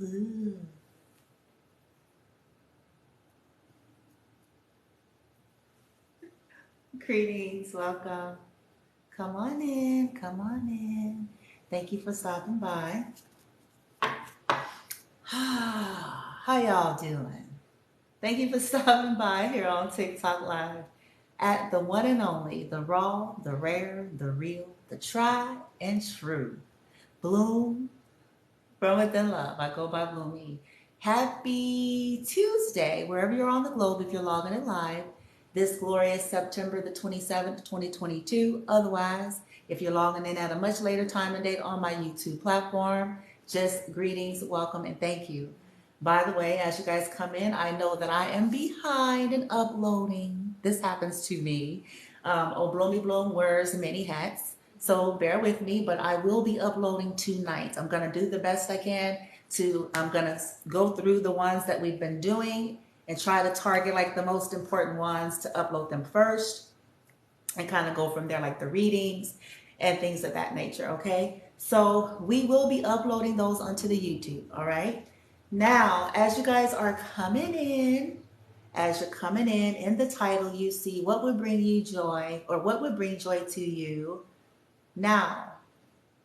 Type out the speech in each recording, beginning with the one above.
Ooh. Greetings, welcome. Come on in, come on in. Thank you for stopping by. How y'all doing? Thank you for stopping by here on TikTok Live at the one and only, the raw, the rare, the real, the tried and true. Bloom from within love. I go by Bloomy. Happy Tuesday, wherever you're on the globe, if you're logging in live, this glorious September the 27th, 2022. Otherwise, if you're logging in at a much later time and date on my YouTube platform, just greetings, welcome, and thank you. By the way, as you guys come in, I know that I am behind in uploading. This happens to me. Oh, Bloomy Bloom wears many hats. So bear with me, but I will be uploading tonight. I'm going to do the best I can I'm going to go through the ones that we've been doing and try to target like the most important ones to upload them first and kind of go from there, like the readings and things of that nature. Okay. So we will be uploading those onto the YouTube. All right. Now, as you guys are coming in, as you're coming in the title, you see what would bring you joy or what would bring joy to you now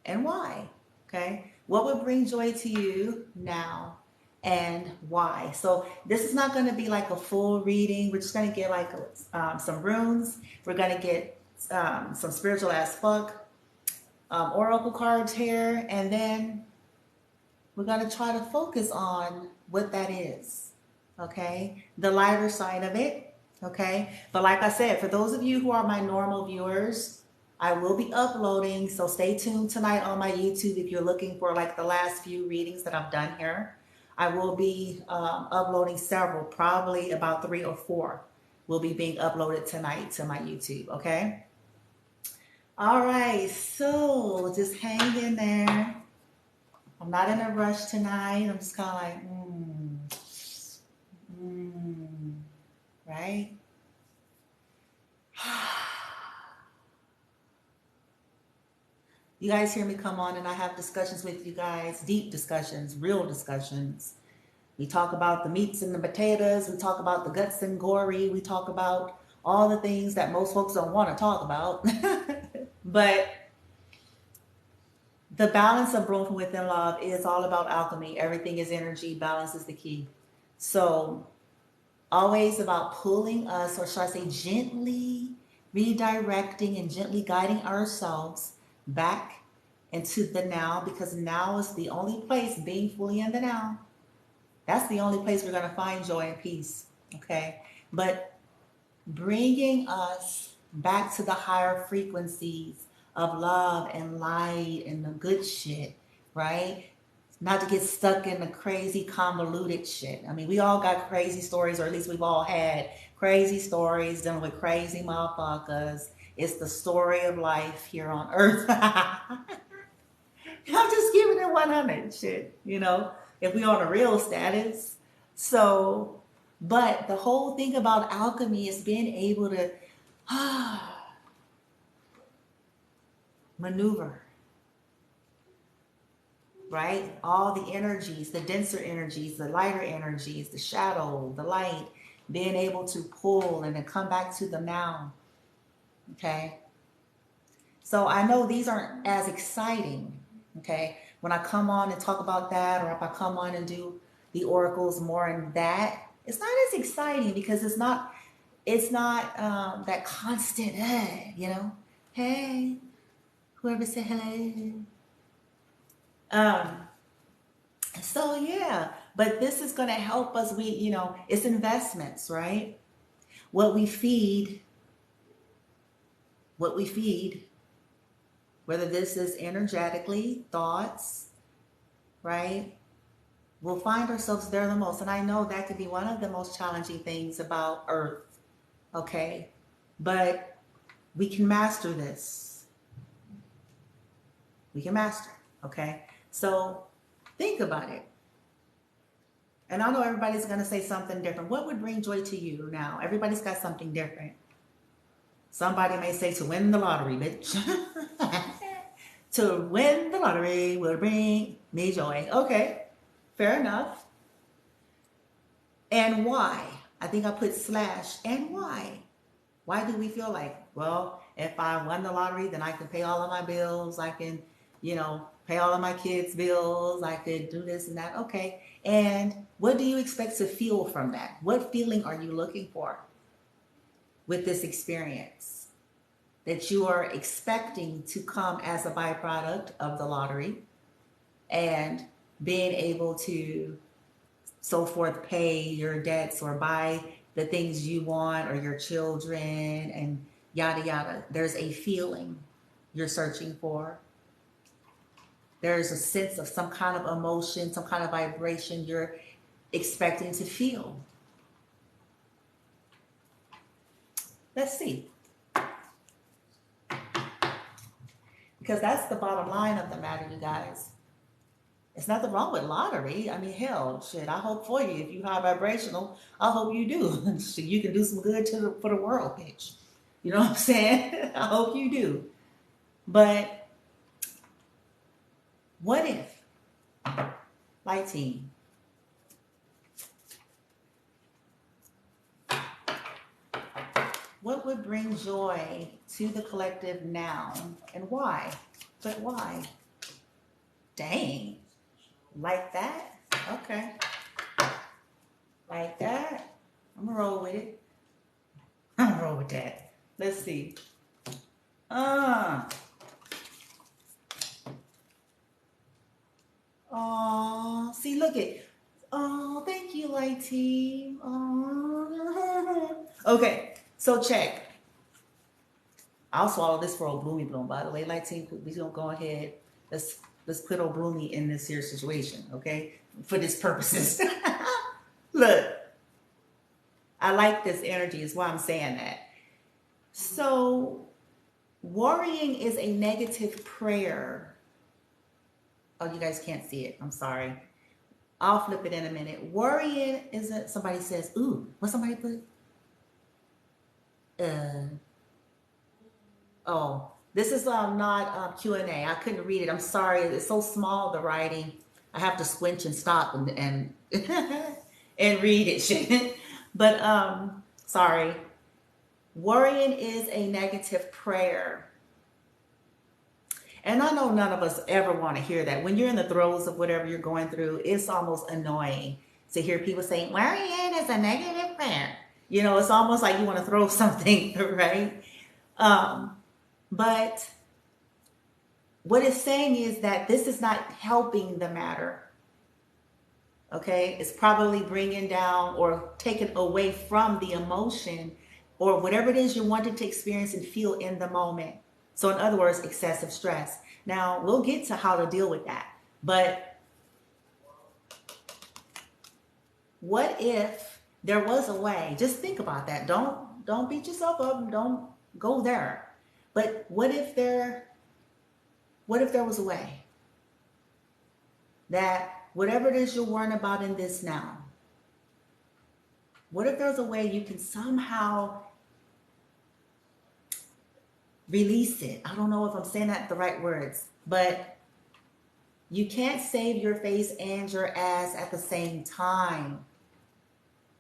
and why. Okay. What would bring joy to you now and why? So this is not going to be like a full reading. We're just going to get like some runes. We're going to get some spiritual as fuck oracle cards here. And then we're going to try to focus on what that is. Okay. The lighter side of it. Okay. But like I said, for those of you who are my normal viewers, I will be uploading, so stay tuned tonight on my YouTube if you're looking for like the last few readings that I've done here. I will be uploading several, probably about 3 or 4 will be being uploaded tonight to my YouTube, okay? All right, so just hang in there. I'm not in a rush tonight. I'm just kind of like, right? You guys hear me come on and I have discussions with you guys, deep discussions, real discussions. We talk about the meats and the potatoes. We talk about the guts and gory. We talk about all the things that most folks don't want to talk about. But the balance of growth within love is all about alchemy. Everything is energy. Balance is the key. So always about pulling us, or should I say gently redirecting and gently guiding ourselves back into the now, because now is the only place, being fully in the now, that's the only place we're going to find joy and peace. Okay. But bringing us back to the higher frequencies of love and light and the good shit, right? Not to get stuck in the crazy convoluted shit. I mean, we all got crazy stories, or at least we've all had crazy stories dealing with crazy motherfuckers. It's the story of life here on earth. I'm just giving it 100 shit, if we on a real status. So, but the whole thing about alchemy is being able to maneuver, right? All the energies, the denser energies, the lighter energies, the shadow, the light, being able to pull and then come back to the now. Okay. So I know these aren't as exciting. Okay. When I come on and talk about that, or if I come on and do the oracles more in that, it's not as exciting because it's not that constant, hey, whoever said hello. So yeah, but this is going to help us. It's investments, right? What we feed, whether this is energetically, thoughts, right? We'll find ourselves there the most. And I know that could be one of the most challenging things about Earth, okay? But we can master this. We can master, okay? So think about it. And I know everybody's going to say something different. What would bring joy to you now? Everybody's got something different. Somebody may say to win the lottery, bitch. To win the lottery will bring me joy. Okay, Fair enough. And why? I think I put slash, and why? Why do we feel like, well, if I won the lottery, then I can pay all of my bills. I can, pay all of my kids' bills. I could do this and that. Okay. And what do you expect to feel from that? What feeling are you looking for with this experience that you are expecting to come as a byproduct of the lottery and being able to, so forth, pay your debts or buy the things you want or your children and yada yada? There's a feeling you're searching for. There's a sense of some kind of emotion, some kind of vibration you're expecting to feel. Let's see. Because that's the bottom line of the matter, you guys. It's nothing wrong with lottery. I mean, hell, shit, I hope for you. If you high vibrational, I hope you do. So you can do some good for the world, bitch. You know what I'm saying? I hope you do. But what if, light team, what would bring joy to the collective now and why? But why? Dang. Like that? Okay. Like that? I'm gonna roll with it. I'm gonna roll with that. Let's see. Oh, see, look it. Oh, thank you, light team. Oh. Okay, so check. I'll swallow this for old Bloomy Bloom, by the way. Light team, we gonna go ahead. Let's put old Bloomy in this here situation, okay? For this purposes. Look, I like this energy, is why I'm saying that. So, worrying is a negative prayer. Oh, you guys can't see it. I'm sorry. I'll flip it in a minute. Worrying isn't, somebody says, ooh, what somebody put? Oh, this is not Q&A. I couldn't read it. I'm sorry. It's so small, the writing. I have to squinch and stop and and read it. But sorry. Worrying is a negative prayer. And I know none of us ever want to hear that. When you're in the throes of whatever you're going through, it's almost annoying to hear people saying, worrying is a negative prayer. It's almost like you want to throw something, right? But what it's saying is that this is not helping the matter. Okay? It's probably bringing down or taking away from the emotion or whatever it is you're wanting to experience and feel in the moment. So in other words, excessive stress. Now, we'll get to how to deal with that. But what if there was a way? Just think about that. Don't beat yourself up. Don't go there. But what if there was a way that whatever it is you're worrying about in this now, what if there's a way you can somehow release it? I don't know if I'm saying that the right words, but you can't save your face and your ass at the same time.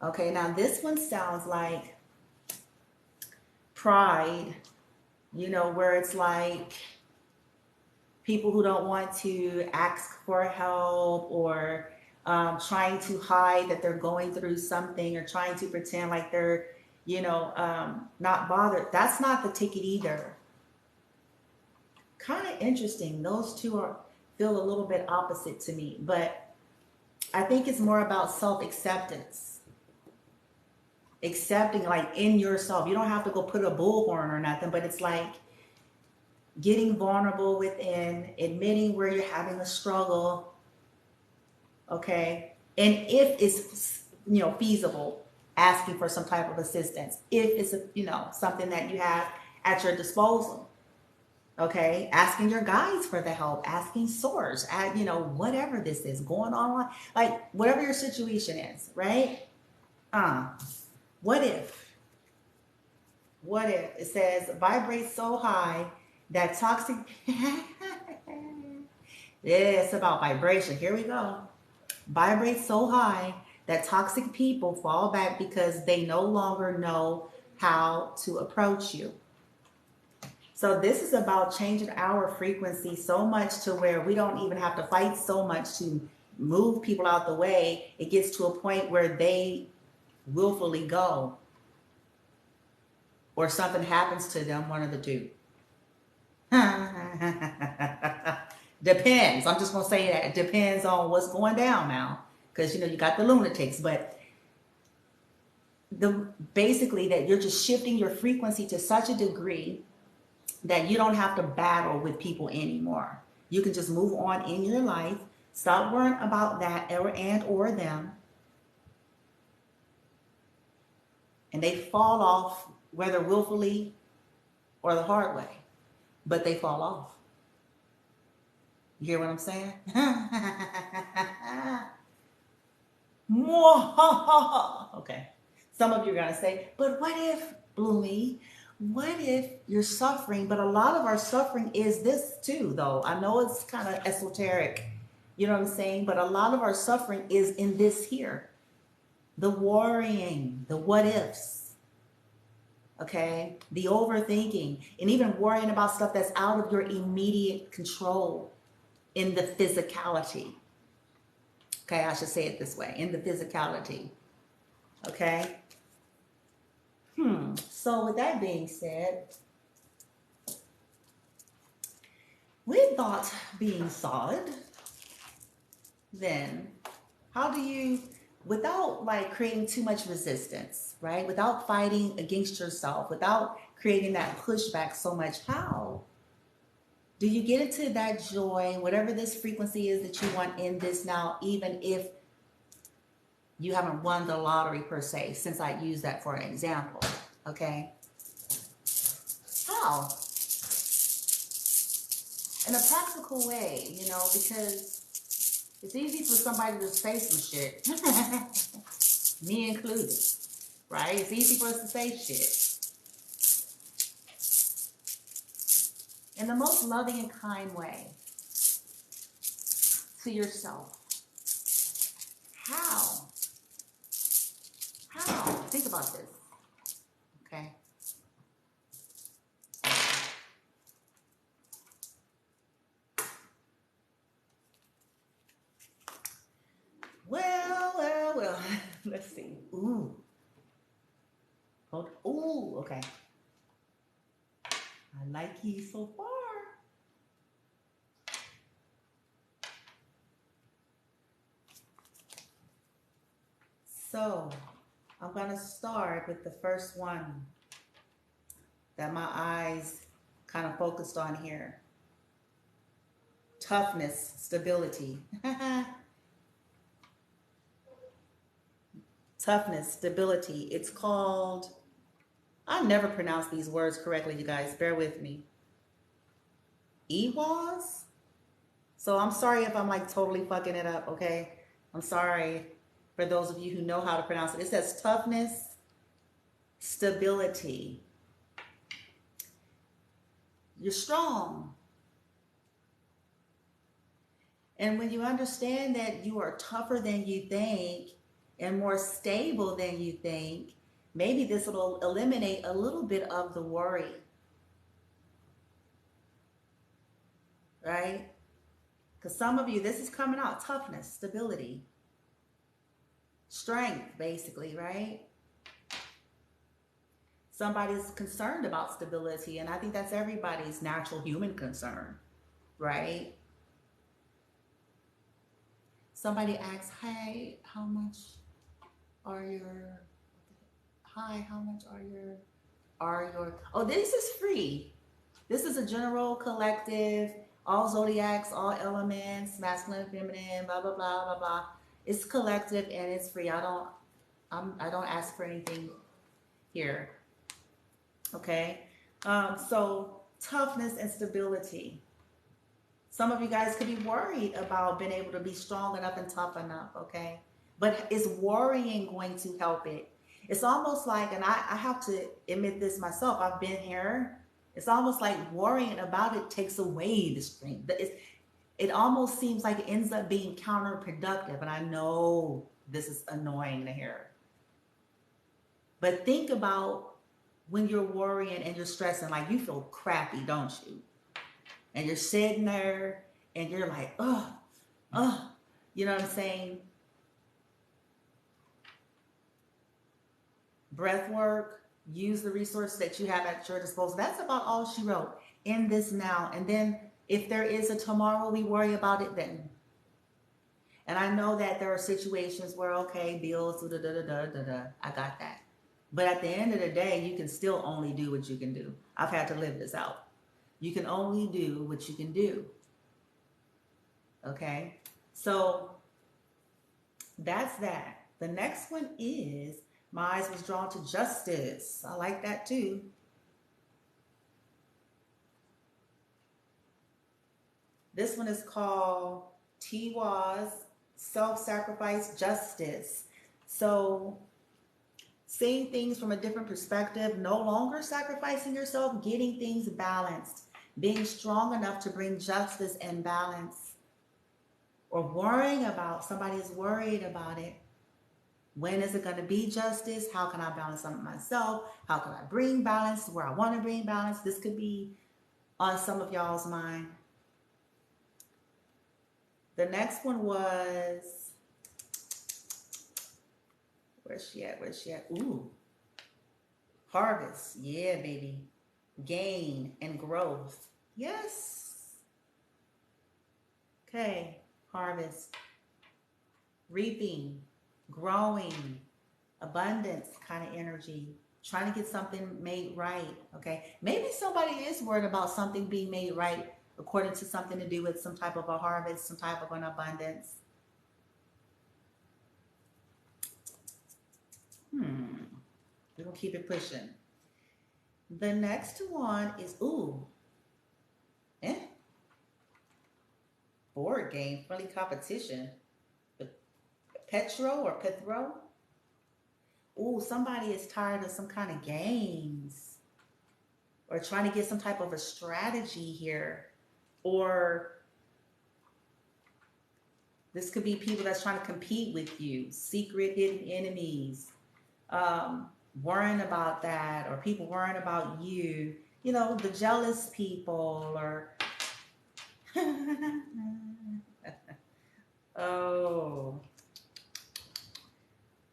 Okay, now this one sounds like pride, where it's like people who don't want to ask for help or trying to hide that they're going through something or trying to pretend like they're, not bothered. That's not the ticket either. Kind of interesting. Those two feel a little bit opposite to me, but I think it's more about self-acceptance. Accepting, like, in yourself. You don't have to go put a bullhorn or nothing, but it's like getting vulnerable within, admitting where you're having a struggle, okay? And if it's, feasible, asking for some type of assistance. If it's, something that you have at your disposal. Okay, asking your guides for the help, asking source, whatever this is going on, like whatever your situation is, right? What if it says vibrate so high that toxic, yeah, it's about vibration. Here we go. vibrates so high that toxic people fall back because they no longer know how to approach you. So this is about changing our frequency so much to where we don't even have to fight so much to move people out the way. It gets to a point where they willfully go, or something happens to them, one of the two. Depends. I'm just going to say that. It depends on what's going down now. Because, you got the lunatics. But basically that you're just shifting your frequency to such a degree that you don't have to battle with people anymore. You can just move on in your life. Stop worrying about that or them. And they fall off, whether willfully or the hard way. But they fall off. You hear what I'm saying? Okay. Some of you are going to say, but what if, Bloomy, what if you're suffering? But a lot of our suffering is this too, though. I know it's kind of esoteric. You know what I'm saying? But a lot of our suffering is in this here. The worrying, the what ifs. Okay? The overthinking, and even worrying about stuff that's out of your immediate control in the physicality. Okay, I should say it this way, in the physicality. Okay? So with that being said, with thought being solid, then how do you, without like creating too much resistance, right? Without fighting against yourself, without creating that pushback so much, how do you get into that joy, whatever this frequency is that you want in this now, even if you haven't won the lottery per se, since I use that for an example, okay? How? In a practical way, because it's easy for somebody to say some shit, me included, right? It's easy for us to say shit. In the most loving and kind way to yourself. How? Think about this, okay? Well. Let's see. Ooh. Ooh, okay. I like you so far. So, I'm going to start with the first one that my eyes kind of focused on here. Toughness, stability. Toughness, stability. It's called, I never pronounce these words correctly, you guys. Bear with me. EWAS? So I'm sorry if I'm like totally fucking it up, okay? I'm sorry for those of you who know how to pronounce it. It says toughness, stability. You're strong. And when you understand that you are tougher than you think and more stable than you think, maybe this will eliminate a little bit of the worry. Right? Because some of you, this is coming out. Toughness, stability, strength, basically, right? Somebody's concerned about stability, and I think that's everybody's natural human concern, right? Somebody asks, hey, how much are your, oh, this is free. This is a general collective, all zodiacs, all elements, masculine, feminine, blah, blah, blah, blah, blah. It's collective and it's free. I don't ask for anything here. Okay. So toughness and stability. Some of you guys could be worried about being able to be strong enough and tough enough, okay? But is worrying going to help it? It's almost like, and I have to admit this myself, I've been here. It's almost like worrying about it takes away the strength. it almost seems like it ends up being counterproductive. And I know this is annoying to hear. But think about when you're worrying and you're stressing, like you feel crappy, don't you? And you're sitting there and you're like, you know what I'm saying? Breath work, use the resources that you have at your disposal. That's about all she wrote. In this now. And then if there is a tomorrow, we worry about it then. And I know that there are situations where, okay, bills, I got that. But at the end of the day, you can still only do what you can do. I've had to live this out. You can only do what you can do. Okay? So that's that. The next one is, my eyes was drawn to justice. I like that too. This one is called Tiwa's Self-Sacrifice Justice. So seeing things from a different perspective, no longer sacrificing yourself, getting things balanced, being strong enough to bring justice and balance, or worrying about, somebody is worried about it. When is it going to be justice? How can I balance something myself? How can I bring balance where I want to bring balance? This could be on some of y'all's mind. The next one was, where's she at? Ooh, harvest. Yeah, baby. Gain and growth. Yes. Okay, harvest. Reaping, growing, abundance kind of energy. Trying to get something made right, okay? Maybe somebody is worried about something being made right according to something to do with some type of a harvest, some type of an abundance. We're gonna keep it pushing. The next one is, board game, friendly competition. Petro or Pethro? Ooh, somebody is tired of some kind of games or trying to get some type of a strategy here. Or this could be people that's trying to compete with you, secret hidden enemies, worrying about that, or people worrying about you, you know, the jealous people, or oh,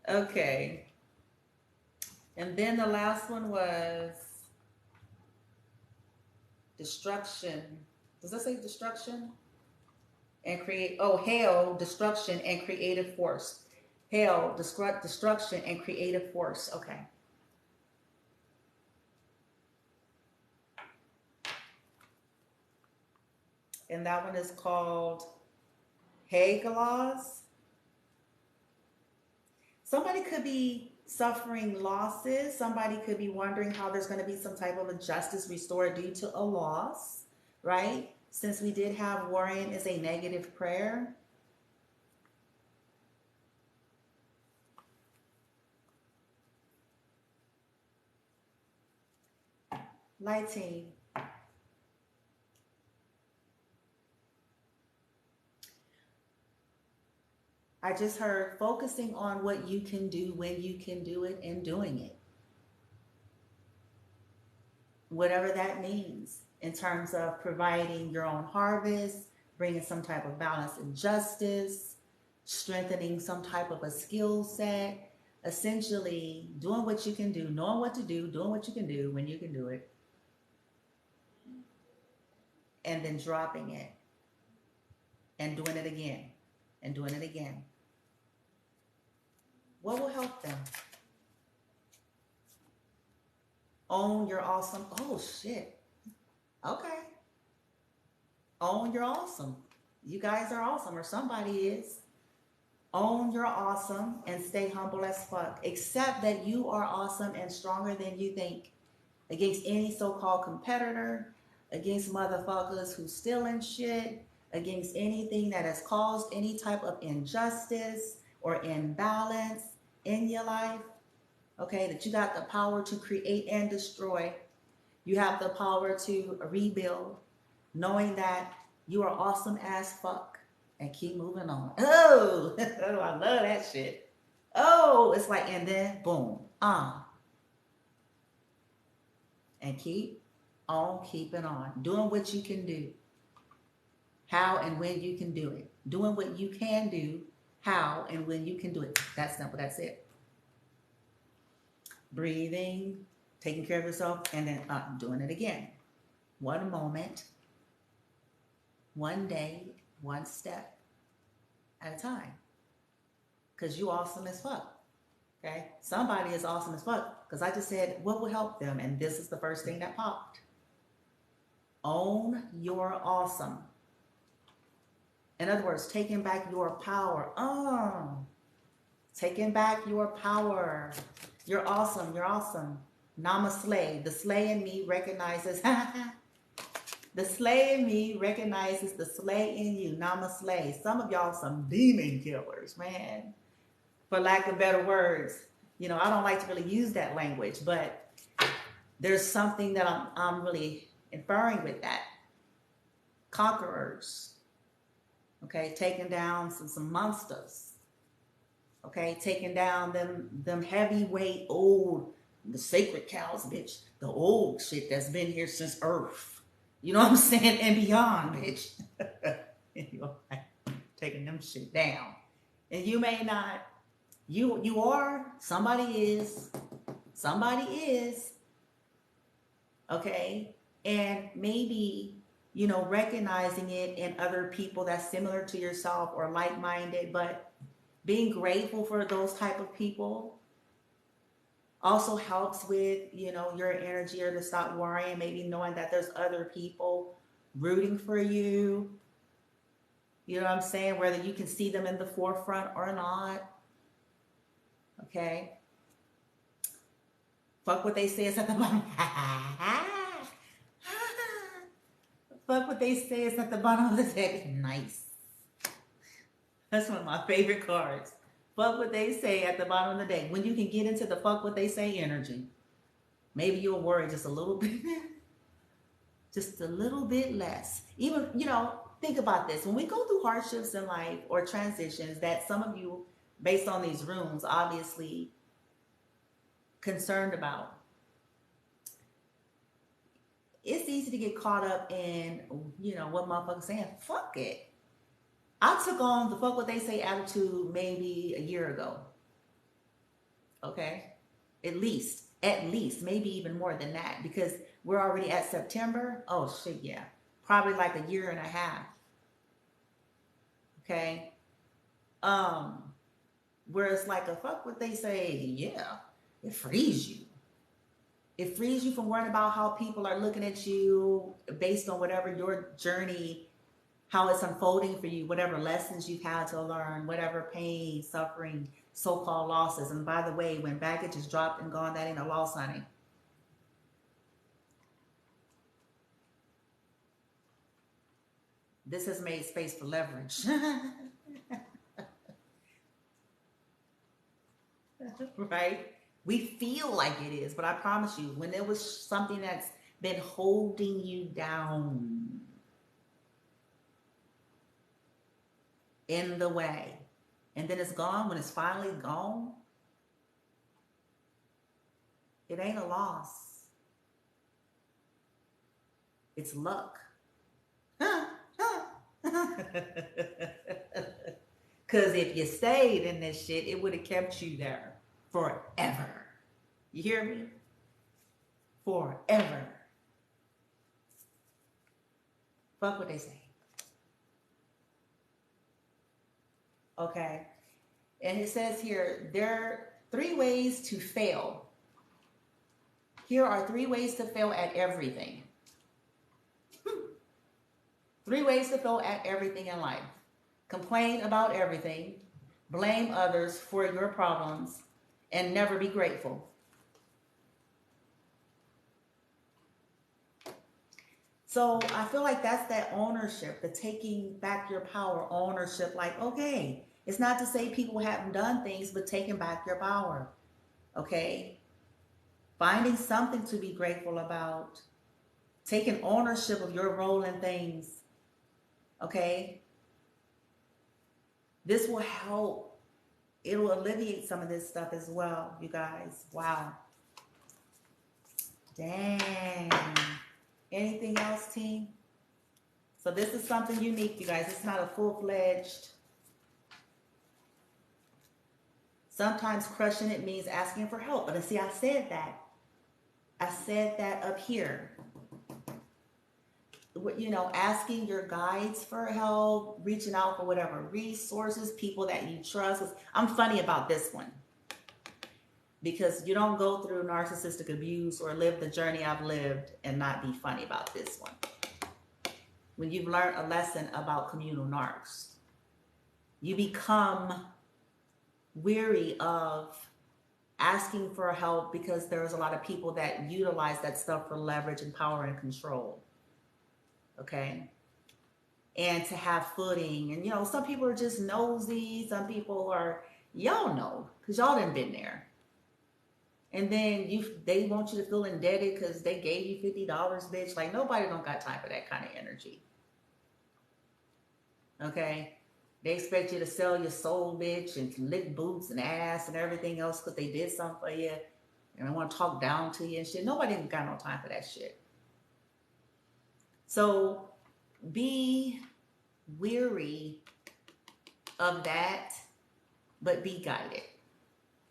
okay. And then the last one was destruction. Does that say destruction? And create, hell, destruction, and creative force. Hell, destruction, and creative force. Okay. And that one is called HIGHVIBE. Somebody could be suffering losses. Somebody could be wondering how there's going to be some type of a justice restored due to a loss, right? Since we did have worrying is a negative prayer. Lighting. I just heard focusing on what you can do when you can do it and doing it. Whatever that means in terms of providing your own harvest, bringing some type of balance and justice, strengthening some type of a skill set, essentially doing what you can do, knowing what to do, doing what you can do when you can do it, and then dropping it and doing it again and doing it again. What will help them? Own your awesome. Oh, shit. Okay. Own your awesome. You guys are awesome, or somebody is. Own your awesome and stay humble as fuck. Accept that you are awesome and stronger than you think. Against any so-called competitor, against motherfuckers who stealing shit, against anything that has caused any type of injustice or imbalance in your life. Okay, that you got the power to create and destroy. You have the power to rebuild, knowing that You are awesome as fuck. And keep moving on. Oh, I love that shit. Oh, it's like, and then boom. And keep on keeping on. Doing what you can do. How and when you can do it. Doing what you can do. How and when you can do it. That's simple. That's it. Breathing, taking care of yourself, and then doing it again. One moment, one day, one step at a time. Because you awesome as fuck. Okay? Somebody is awesome as fuck. Because I just said, what will help them? And this is the first thing that popped. Own your awesome. In other words, taking back your power. Taking back your power. You're awesome. You're awesome. Namaste. The slay in me recognizes. The slay in me recognizes the slay in you. Namaste. Some of y'all some demon killers, man. For lack of better words. You know, I don't like to really use that language, but there's something that I'm really inferring with that. Conquerors. Okay, taking down some monsters. Okay, taking down them heavyweight old, the sacred cows, bitch. The old shit that's been here since Earth. You know what I'm saying? And beyond, bitch. Taking them shit down. And you may not, you are, somebody is. Okay? And maybe, you know, recognizing it in other people that's similar to yourself or like-minded, but being grateful for those type of people also helps with, you know, your energy, or to stop worrying, maybe knowing that there's other people rooting for you. You know what I'm saying? Whether you can see them in the forefront or not. Okay? Fuck what they say is at the bottom. Fuck what they say is at the bottom of the deck. Nice. That's one of my favorite cards. Fuck what they say at the bottom of the deck. When you can get into the fuck what they say energy, maybe you'll worry just a little bit. Just a little bit less. Even, you know, think about this. When we go through hardships in life or transitions that some of you, based on these rooms, obviously concerned about, it's easy to get caught up in, you know, what motherfuckers saying. Fuck it. I took on the fuck what they say attitude maybe a year ago. Okay? At least, maybe even more than that, because we're already at September. Oh shit, yeah. Probably like a year and a half. Okay? Where it's like a fuck what they say, yeah, it frees you. It frees you from worrying about how people are looking at you based on whatever your journey, how it's unfolding for you, whatever lessons you've had to learn, whatever pain, suffering, so-called losses. And by the way, when baggage is dropped and gone, that ain't a loss, honey. This has made space for leverage. Right? We feel like it is, but I promise you, when there was something that's been holding you down, in the way, and then it's gone, when it's finally gone, it ain't a loss. It's luck. Because if you stayed in this shit, it would have kept you there forever. You hear me? Forever. Fuck what they say. Okay. And it says here, there are 3 ways to fail. Here are 3 ways to fail at everything. 3 ways to fail at everything in life. Complain about everything, blame others for your problems, and never be grateful. So I feel like that's that ownership, the taking back your power ownership. Like, okay, it's not to say people haven't done things, but taking back your power. Okay? Finding something to be grateful about. Taking ownership of your role in things. Okay? This will help. It will alleviate some of this stuff as well, you guys. Wow. Dang. Anything else, team? So this is something unique, you guys. It's not a full-fledged. Sometimes crushing it means asking for help. But see, I said that. I said that up here. You know, asking your guides for help, reaching out for whatever resources, people that you trust. I'm funny about this one because you don't go through narcissistic abuse or live the journey I've lived and not be funny about this one. When you've learned a lesson about communal narcs, you become weary of asking for help because there's a lot of people that utilize that stuff for leverage and power and control. Okay? And to have footing. And, you know, some people are just nosy. Some people are, y'all know, because y'all done been there. And then they want you to feel indebted because they gave you $50, bitch. Like, nobody don't got time for that kind of energy. Okay? They expect you to sell your soul, bitch, and to lick boots and ass and everything else because they did something for you. And they want to talk down to you and shit. Nobody got no time for that shit. So be weary of that, but be guided.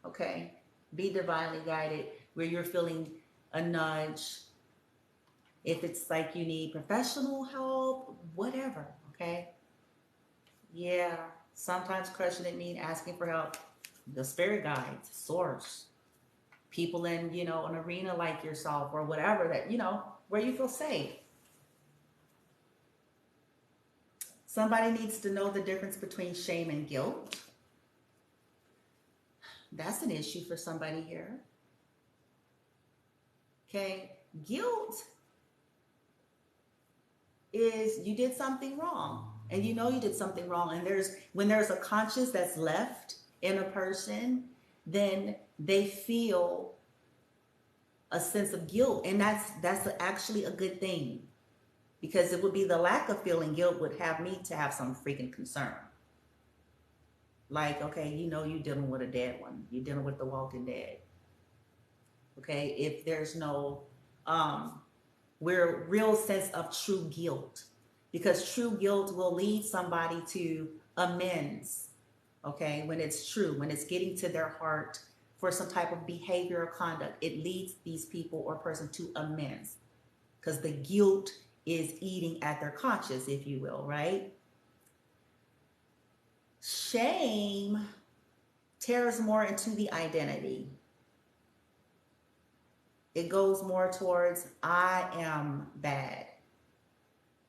Okay? Be divinely guided where you're feeling a nudge. If it's like you need professional help, whatever. Okay? Yeah. Sometimes crushing it means asking for help. The spirit guides, source, people in, you know, an arena like yourself or whatever that, you know, where you feel safe. Somebody needs to know the difference between shame and guilt. That's an issue for somebody here. Okay, guilt is you did something wrong and you know you did something wrong, and when there's a conscience that's left in a person, then they feel a sense of guilt, and that's actually a good thing, because it would be the lack of feeling guilt would have me to have some freaking concern. Like, okay, you know you're dealing with a dead one. You're dealing with the walking dead. Okay, if there's no real sense of true guilt, because true guilt will lead somebody to amends. Okay, when it's true, when it's getting to their heart for some type of behavior or conduct, it leads these people or person to amends, because the guilt is eating at their conscience, if you will, right? Shame tears more into the identity. It goes more towards I am bad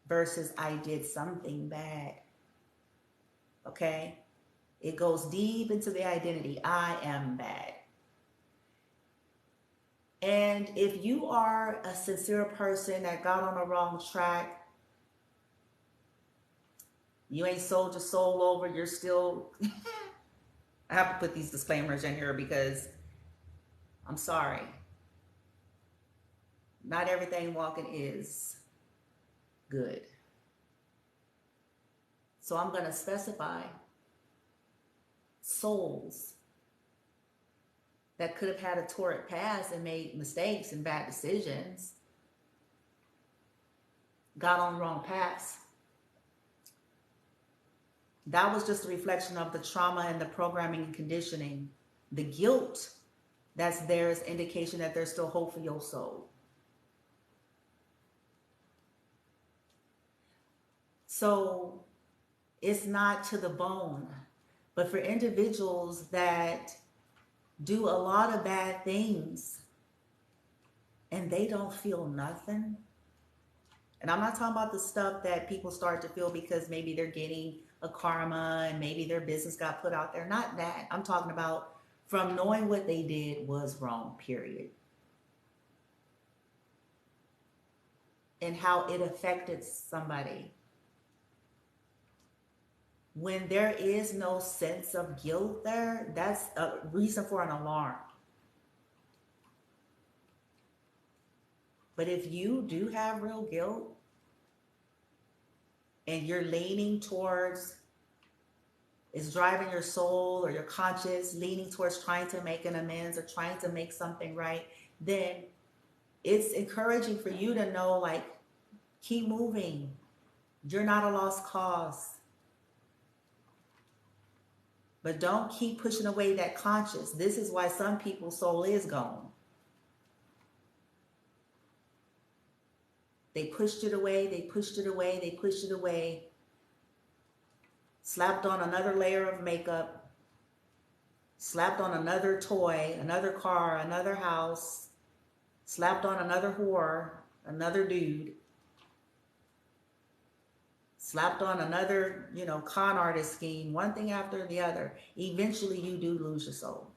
versus I did something bad. Okay? It goes deep into the identity. I am bad. And if you are a sincere person that got on the wrong track, you ain't sold your soul over, you're still... I have to put these disclaimers in here because I'm sorry. Not everything walking is good. So I'm going to specify souls that could have had a torrid past and made mistakes and bad decisions, got on the wrong paths. That was just a reflection of the trauma and the programming and conditioning. The guilt that's there is indication that there's still hope for your soul. So it's not to the bone, but for individuals that do a lot of bad things and they don't feel nothing. And I'm not talking about the stuff that people start to feel because maybe they're getting a karma and maybe their business got put out there. Not that. I'm talking about from knowing what they did was wrong, period. And how it affected somebody. When there is no sense of guilt there, that's a reason for an alarm. But if you do have real guilt, and you're leaning towards, it's driving your soul or your conscious, leaning towards trying to make an amends or trying to make something right, then it's encouraging for you to know, like, keep moving. You're not a lost cause. But don't keep pushing away that conscious. This is why some people's soul is gone. They pushed it away, they pushed it away, they pushed it away. Slapped on another layer of makeup. Slapped on another toy, another car, another house. Slapped on another whore, another dude. Slapped on another, con artist scheme, one thing after the other. Eventually you do lose your soul.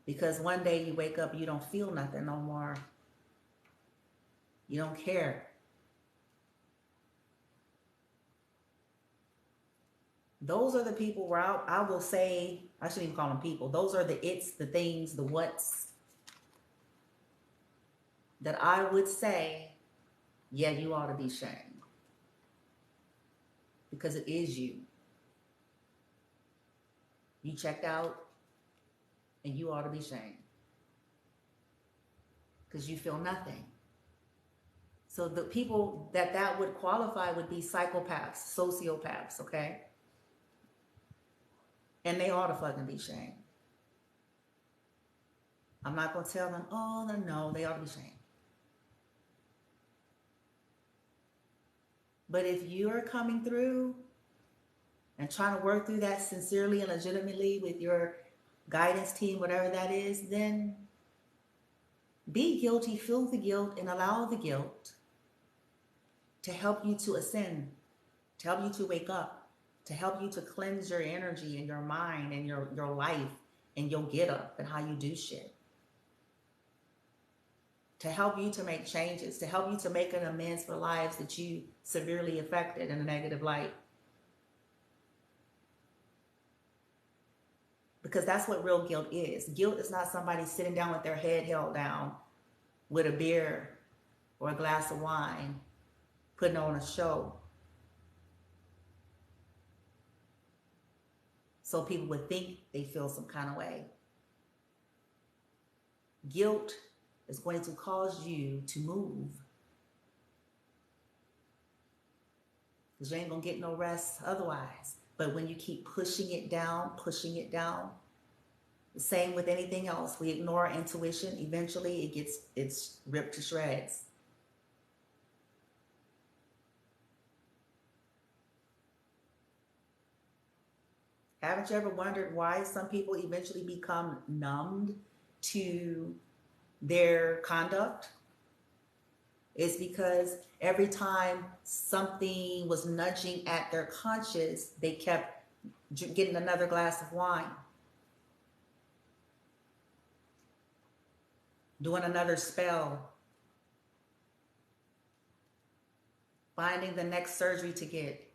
Because one day you wake up, you don't feel nothing no more. You don't care. Those are the people where I will say, I shouldn't even call them people. Those are the it's, the things, the what's that I would say, yeah, you ought to be shamed. Because it is you. You checked out and you ought to be shamed. Because you feel nothing. So the people that would qualify would be psychopaths, sociopaths, okay? And they ought to fucking be shamed. I'm not going to tell them, oh, no, they ought to be shamed. But if you're coming through and trying to work through that sincerely and legitimately with your guidance team, whatever that is, then be guilty, feel the guilt, and allow the guilt to help you to ascend, to help you to wake up, to help you to cleanse your energy and your mind and your life and your get up and how you do shit. To help you to make changes, to help you to make an amends for lives that you severely affected in a negative light. Because that's what real guilt is. Guilt is not somebody sitting down with their head held down with a beer or a glass of wine, putting on a show. So people would think they feel some kind of way. Guilt is going to cause you to move. Because you ain't going to get no rest otherwise. But when you keep pushing it down, the same with anything else. We ignore our intuition. Eventually it's ripped to shreds. Haven't you ever wondered why some people eventually become numbed to their conduct? It's because every time something was nudging at their conscious, they kept getting another glass of wine, doing another spell, finding the next surgery to get.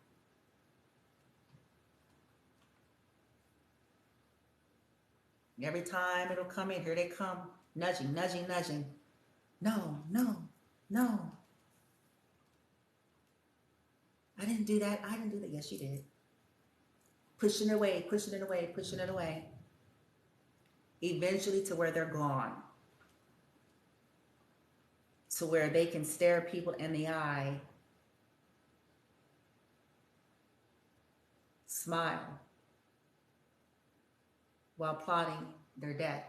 Every time it'll come in, here they come, nudging. No. I didn't do that. Yes, you did. Pushing it away. Eventually to where they're gone. To where they can stare people in the eye, smile, while plotting their death.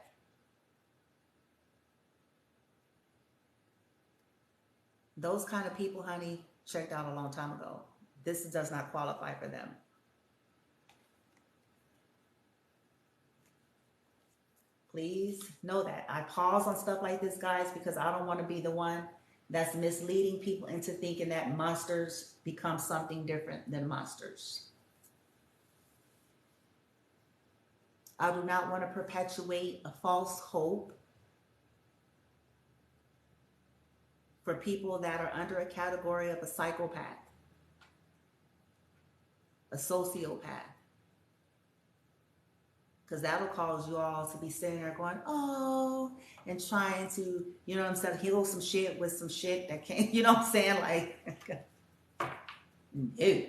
Those kind of people, honey, checked out a long time ago. This does not qualify for them. Please know that. I pause on stuff like this, guys, because I don't want to be the one that's misleading people into thinking that monsters become something different than monsters. I do not want to perpetuate a false hope for people that are under a category of a psychopath, a sociopath. Because that'll cause you all to be sitting there going, oh, and trying to, you know what I'm saying, heal some shit with some shit that can't, you know what I'm saying? Like, No.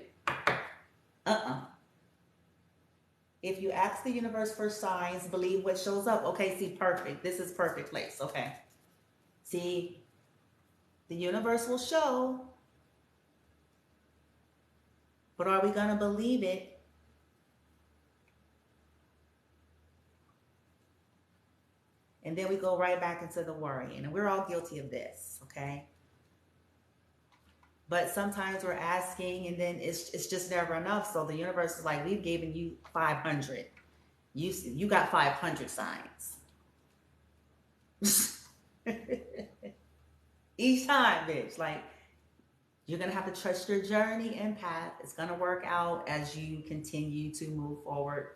If you ask the universe for signs, believe what shows up. Okay, see, perfect. This is perfect place. Okay. See, the universe will show, but are we going to believe it? And then we go right back into the worrying. And we're all guilty of this, okay? But sometimes we're asking and then it's just never enough. So the universe is like, we've given you 500. You got 500 signs. Each time, bitch. Like, you're going to have to trust your journey and path. It's going to work out as you continue to move forward.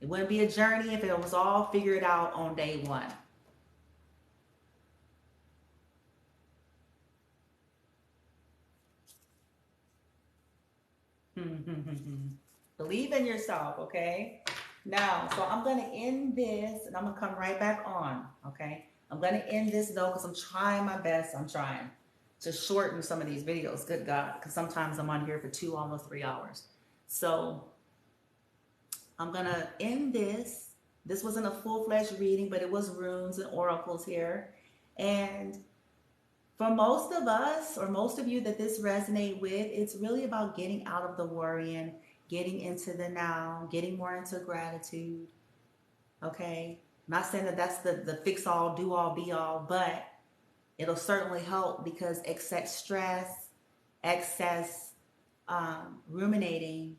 It wouldn't be a journey if it was all figured out on day one. Believe in yourself, okay? Now, so I'm going to end this and I'm going to come right back on, okay? I'm going to end this though because I'm trying my best. I'm trying to shorten some of these videos, good God, because sometimes I'm on here for 2, almost 3 hours. So I'm going to end this. This wasn't a full-fledged reading, but it was runes and oracles here. And for most of us, or most of you that this resonate with, it's really about getting out of the worrying, getting into the now, getting more into gratitude, okay? Not saying that that's the fix-all, do-all, be-all, but it'll certainly help because excess stress, excess ruminating,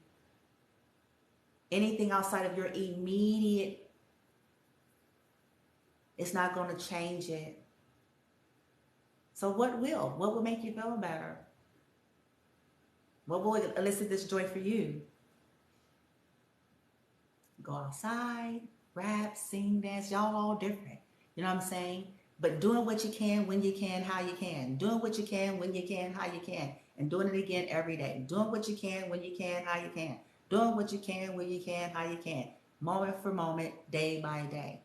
anything outside of your immediate, it's not going to change it. So what will? What will make you feel better? What will elicit this joy for you? Go outside, rap, sing, dance, y'all all different. You know what I'm saying? But doing what you can, when you can, how you can. Doing what you can, when you can, how you can. And doing it again every day. Doing what you can, when you can, how you can. Doing what you can, when you can, how you can. Moment for moment, day by day.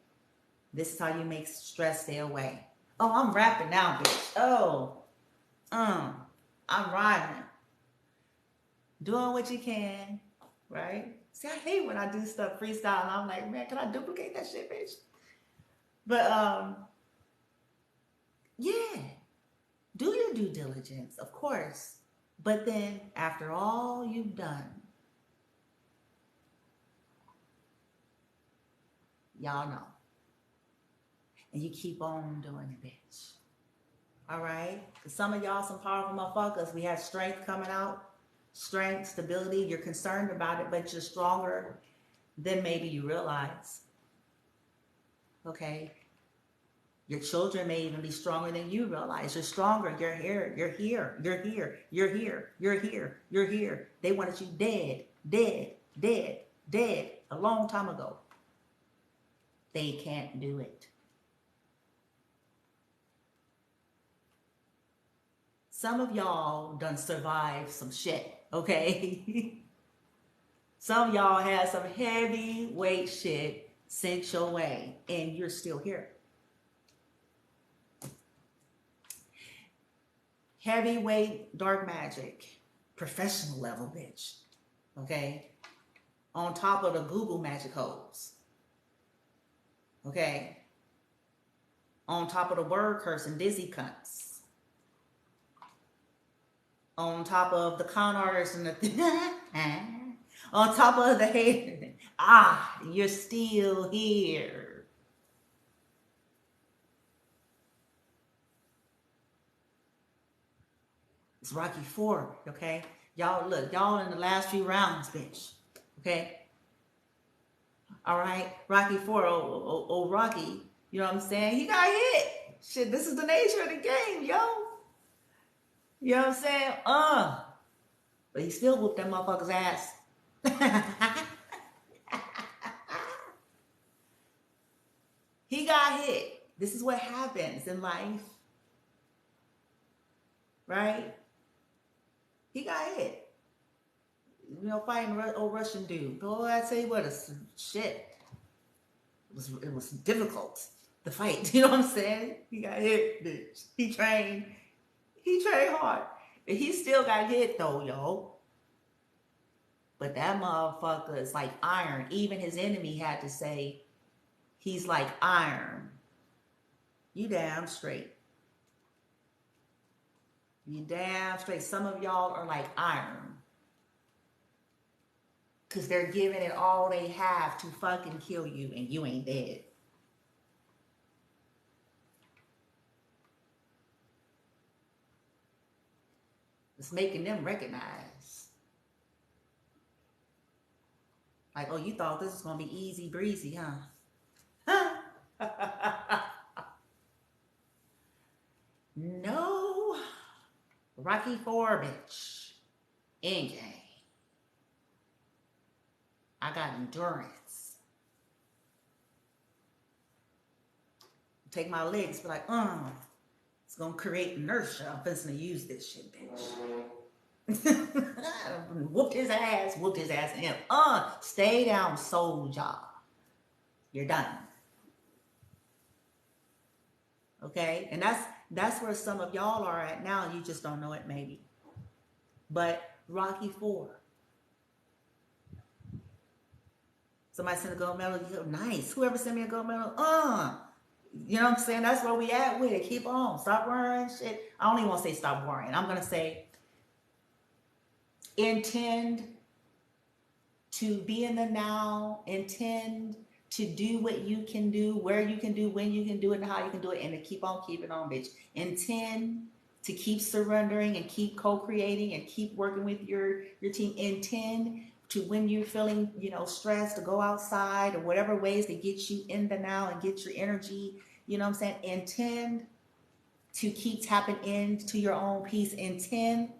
This is how you make stress stay away. Oh, I'm rapping now, bitch. Oh, I'm rhyming. Doing what you can, right? See, I hate when I do stuff freestyle and I'm like, man, can I duplicate that shit, bitch? But yeah, do your due diligence, of course. But then after all you've done, y'all know. And you keep on doing it, bitch. All right? Because some of y'all, some powerful motherfuckers, we have strength coming out. Strength, stability, you're concerned about it, but you're stronger than maybe you realize. Okay? Your children may even be stronger than you realize. You're stronger. You're here. You're here. You're here. You're here. You're here. You're here. They wanted you dead, dead, dead, dead a long time ago. They can't do it. Some of y'all done survived some shit, okay? Some of y'all had some heavyweight shit sent your way, and you're still here. Heavyweight dark magic, professional level, bitch, okay? On top of the Google magic holes, okay? On top of the word curse and dizzy cunts. On top of the con artists and the on top of the hate, you're still here. It's Rocky 4, okay? Y'all, look, y'all in the last few rounds, bitch, okay? All right, Rocky 4, oh, Rocky, you know what I'm saying? He got hit. Shit, this is the nature of the game, yo. You know what I'm saying? But he still whooped that motherfucker's ass. He got hit. This is what happens in life. Right? He got hit. You know, fighting an old Russian dude. Boy, I tell you what, it's shit. It was difficult to fight. You know what I'm saying? He got hit, bitch. He trained hard. He still got hit though, yo. But that motherfucker is like iron. Even his enemy had to say he's like iron. You damn straight. You damn straight. Some of y'all are like iron. Because they're giving it all they have to fucking kill you and you ain't dead. It's making them recognize. Like, oh, you thought this was going to be easy breezy, huh? No. Rocky 4, bitch. In game. I got endurance. Take my legs, be like, it's gonna create inertia. I'm just gonna use this shit, bitch. Whooped his ass, and him. Stay down, soldier. You're done. Okay? And that's where some of y'all are at now. You just don't know it, maybe. But Rocky 4. Somebody sent a gold medal. Nice. Whoever sent me a gold medal, you know what I'm saying? That's where we at with it. Keep on. Stop worrying shit. I don't even want to say stop worrying. I'm going to say intend to be in the now. Intend to do what you can do, where you can do, when you can do it, and how you can do it, and to keep on keeping on, bitch. Intend to keep surrendering and keep co-creating and keep working with your team. Intend to, when you're feeling, stressed, to go outside or whatever ways to get you in the now and get your energy, you know what I'm saying? Intend to keep tapping into your own peace. Intend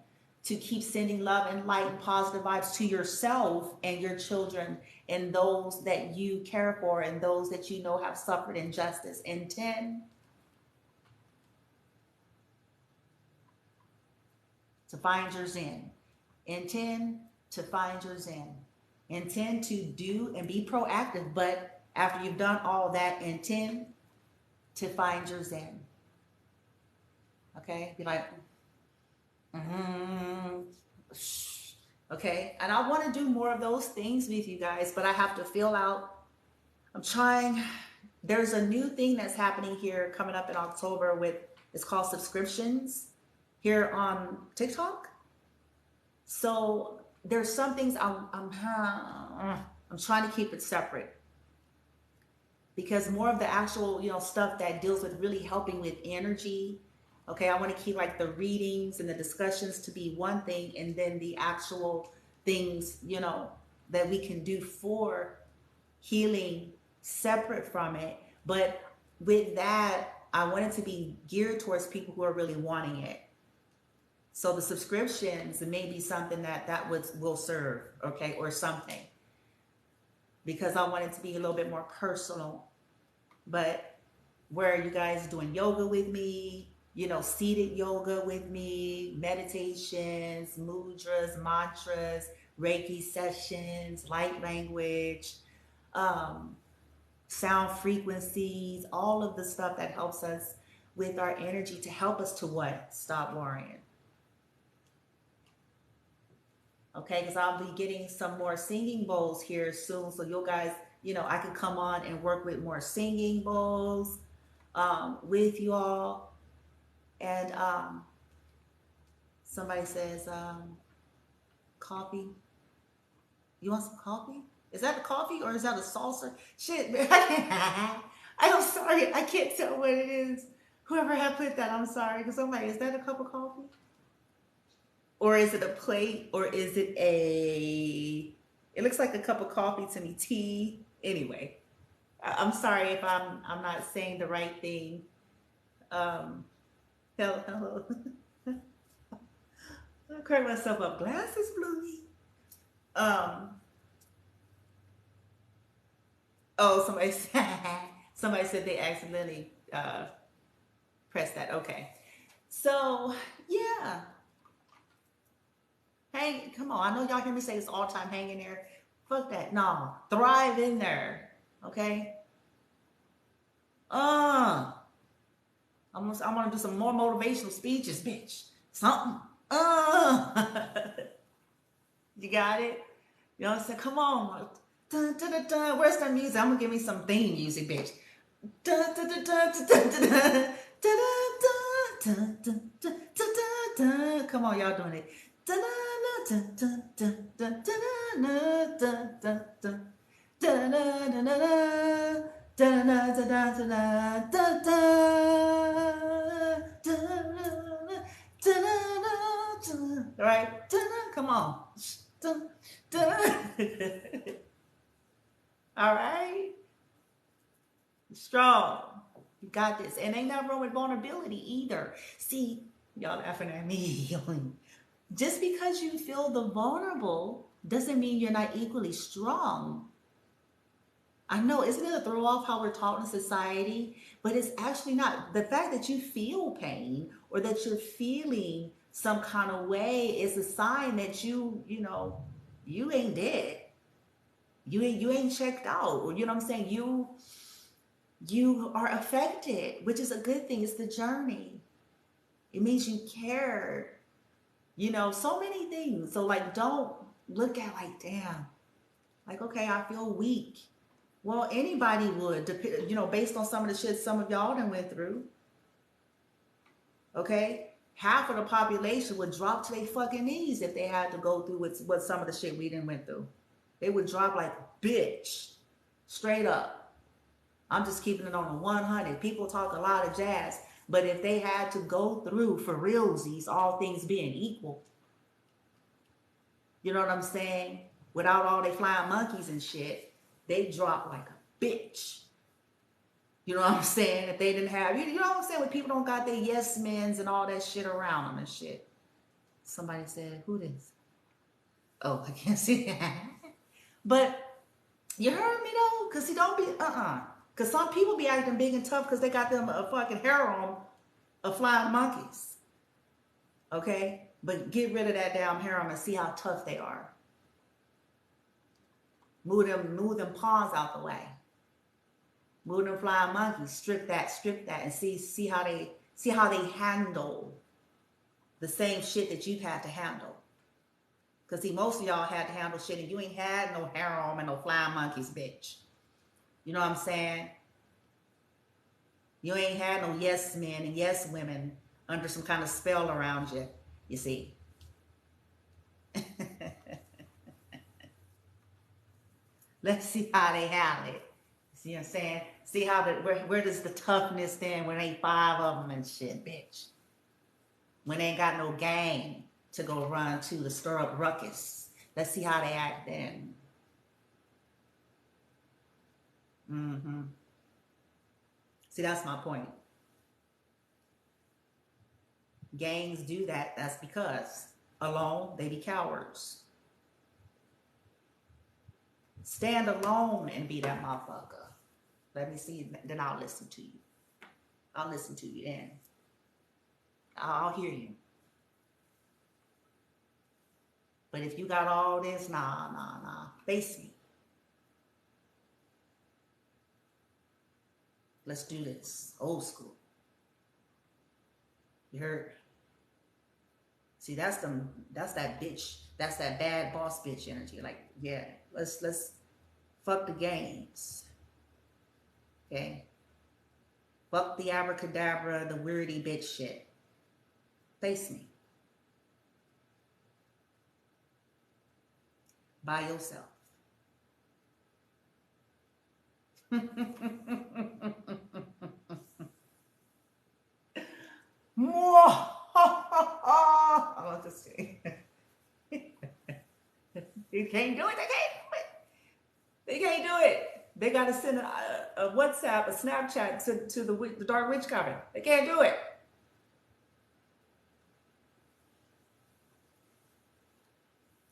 to keep sending love and light and positive vibes to yourself and your children and those that you care for and those that you know have suffered injustice. Intend to find your zen. Intend to find your zen. Intend to do and be proactive, but after you've done all that, intend to find your zen. Okay? Be like, okay? And I want to do more of those things with you guys, but I have to fill out. I'm trying. There's a new thing that's happening here coming up in October it's called subscriptions here on TikTok. So there's some things I'm trying to keep it separate, because more of the actual, stuff that deals with really helping with energy. Okay, I want to keep like the readings and the discussions to be one thing, and then the actual things, that we can do for healing separate from it. But with that, I want it to be geared towards people who are really wanting it. So the subscriptions may be something that will serve, okay, or something. Because I want it to be a little bit more personal. But where you guys doing yoga with me, seated yoga with me, meditations, mudras, mantras, Reiki sessions, light language, sound frequencies, all of the stuff that helps us with our energy to help us to what? Stop worrying. Okay, because I'll be getting some more singing bowls here soon. So you guys, I can come on and work with more singing bowls with you all. And somebody says, coffee. You want some coffee? Is that a coffee or is that a salsa? Shit, man. I'm sorry. I can't tell what it is. Whoever had put that, I'm sorry. Because I'm like, is that a cup of coffee? Or is it a plate? Or is it it looks like a cup of coffee to me. Tea. Anyway, I'm sorry if I'm not saying the right thing. Hello. I crack myself up. Glasses, Bluey. Oh, somebody said they accidentally pressed that. Okay. So, yeah. Hey, come on. I know y'all hear me say this all the time. Hang in there. Fuck that. No. Thrive in there. Okay? I'm gonna do some more motivational speeches, bitch. Something. You got it? You know what I'm saying? Come on. Dun, dun, dun, dun. Where's that music? I'm gonna give me some theme music, bitch. Dun, dun, dun, dun, dun, dun, dun, dun, dun, dun, dun, dun, dun. Come on, y'all doing it. Dun, dun, dun, dun, dun, dun, dun, dun, dun, dun. Dun, dun, dun, dun, dun. Dun, dun, dun, dun, dun, dun, dun, dun, dun, dun. All right? Dun, dun. Come on. Dun, dun. All right? Strong. You got this. And ain't nothing wrong with vulnerability either. See, y'all laughing at me. Just because you feel the vulnerable doesn't mean you're not equally strong. I know, isn't it a throw off how we're taught in society? But it's actually not. The fact that you feel pain or that you're feeling some kind of way is a sign that you ain't dead. You ain't checked out. Or you know what I'm saying? You are affected, which is a good thing. It's the journey. It means you cared. So many things. So like, don't look at like, damn, like, okay, I feel weak. Well, anybody would, based on some of the shit some of y'all done went through. Okay? Half of the population would drop to their fucking knees if they had to go through what some of the shit we done went through. They would drop like, bitch. Straight up. I'm just keeping it on the 100. People talk a lot of jazz, but if they had to go through for realsies, all things being equal, you know what I'm saying? Without all they flying monkeys and shit, they drop like a bitch. You know what I'm saying? If they didn't have, you know what I'm saying? When people don't got their yes men's and all that shit around them and shit. Somebody said, who this? Oh, I can't see that. But you heard me though? Because he don't be, Because some people be acting big and tough because they got them a fucking harem of flying monkeys. Okay? But get rid of that damn harem and see how tough they are. Move them pawns out the way. Move them flying monkeys. Strip that, and see how they handle the same shit that you've had to handle. Because see, most of y'all had to handle shit and you ain't had no harem and no flying monkeys, bitch. You know what I'm saying? You ain't had no yes men and yes women under some kind of spell around you, you see. Let's see how they handle it. See what I'm saying? See how where does the toughness stand when ain't 5 of them and shit, bitch? When they ain't got no gang to go run to stir up ruckus. Let's see how they act then. See, that's my point. Gangs do that. That's because alone, they be cowards. Stand alone and be that motherfucker. Let me see, then I'll listen to you. I'll listen to you then. I'll hear you. But if you got all this, nah. Face me. Let's do this. Old school. You heard? See, that's that bitch. That's that bad boss bitch energy. Like, yeah, let's fuck the games. Okay? Fuck the abracadabra, the weirdy bitch shit. Face me. By yourself. I'll just say. You can't do it. They can't do it. They got to send a WhatsApp, a Snapchat to the Dark Witch Coven. They can't do it.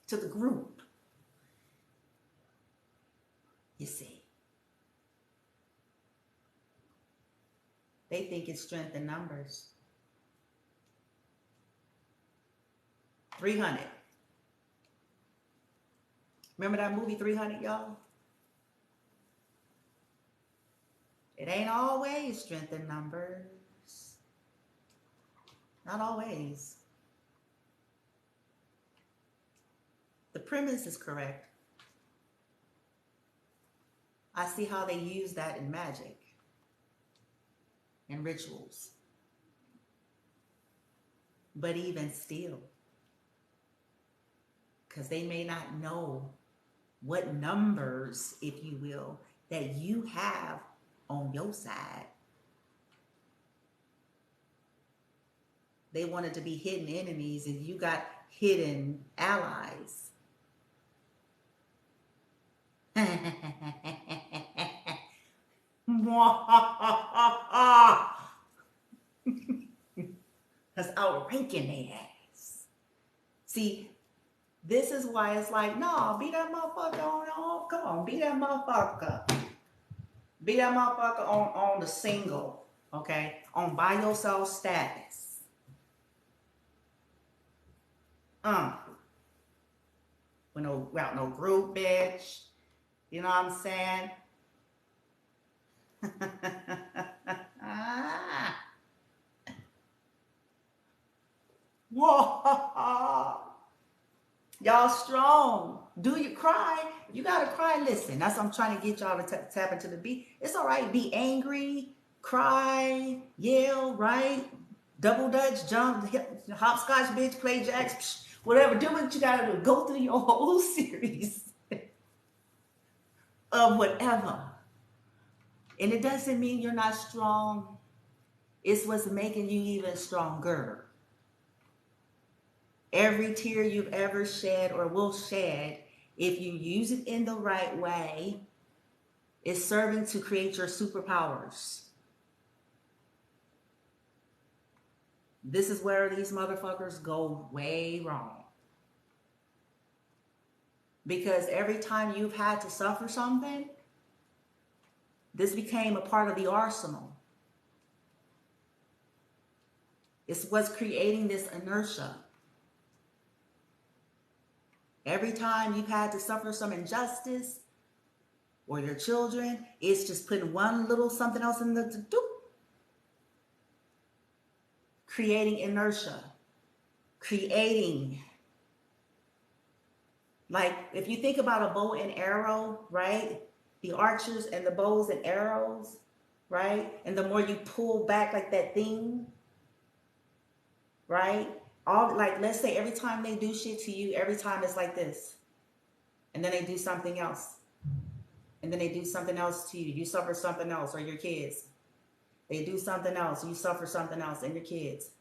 To the group. You see. They think it's strength in numbers. 300. Remember that movie 300, y'all? It ain't always strength in numbers. Not always. premise is correct. I see how they use that in magic and rituals. But even still, because they may not know what numbers, if you will, that you have on your side. They wanted to be hidden enemies, and you got hidden allies. That's outranking their ass. See, this is why it's like, no, beat that motherfucker on. Come on, beat that motherfucker. Beat that motherfucker on the single, okay? On by yourself status. Without no group, bitch. You know what I'm saying? Whoa. Y'all strong. Do you cry? You gotta cry. Listen, that's what I'm trying to get y'all to tap into the beat. It's all right. Be angry, cry, yell, right? Double dutch, jump, hopscotch, bitch, play jacks, whatever. Do what you gotta do. Go through your whole series of whatever. And it doesn't mean you're not strong. It's what's making you even stronger. Every tear you've ever shed or will shed, if you use it in the right way, is serving to create your superpowers. This is where these motherfuckers go way wrong. Because every time you've had to suffer something, this became a part of the arsenal. It's what's creating this inertia. Every time you've had to suffer some injustice, or your children, it's just putting one little something else in the doop, creating inertia, creating, like if you think about a bow and arrow, right? The archers and the bows and arrows, right? And the more you pull back like that thing, right? All, like, let's say every time they do shit to you, every time it's like this. And then they do something else. And then they do something else to you. You suffer something else, or your kids. They do something else, you suffer something else, and your kids.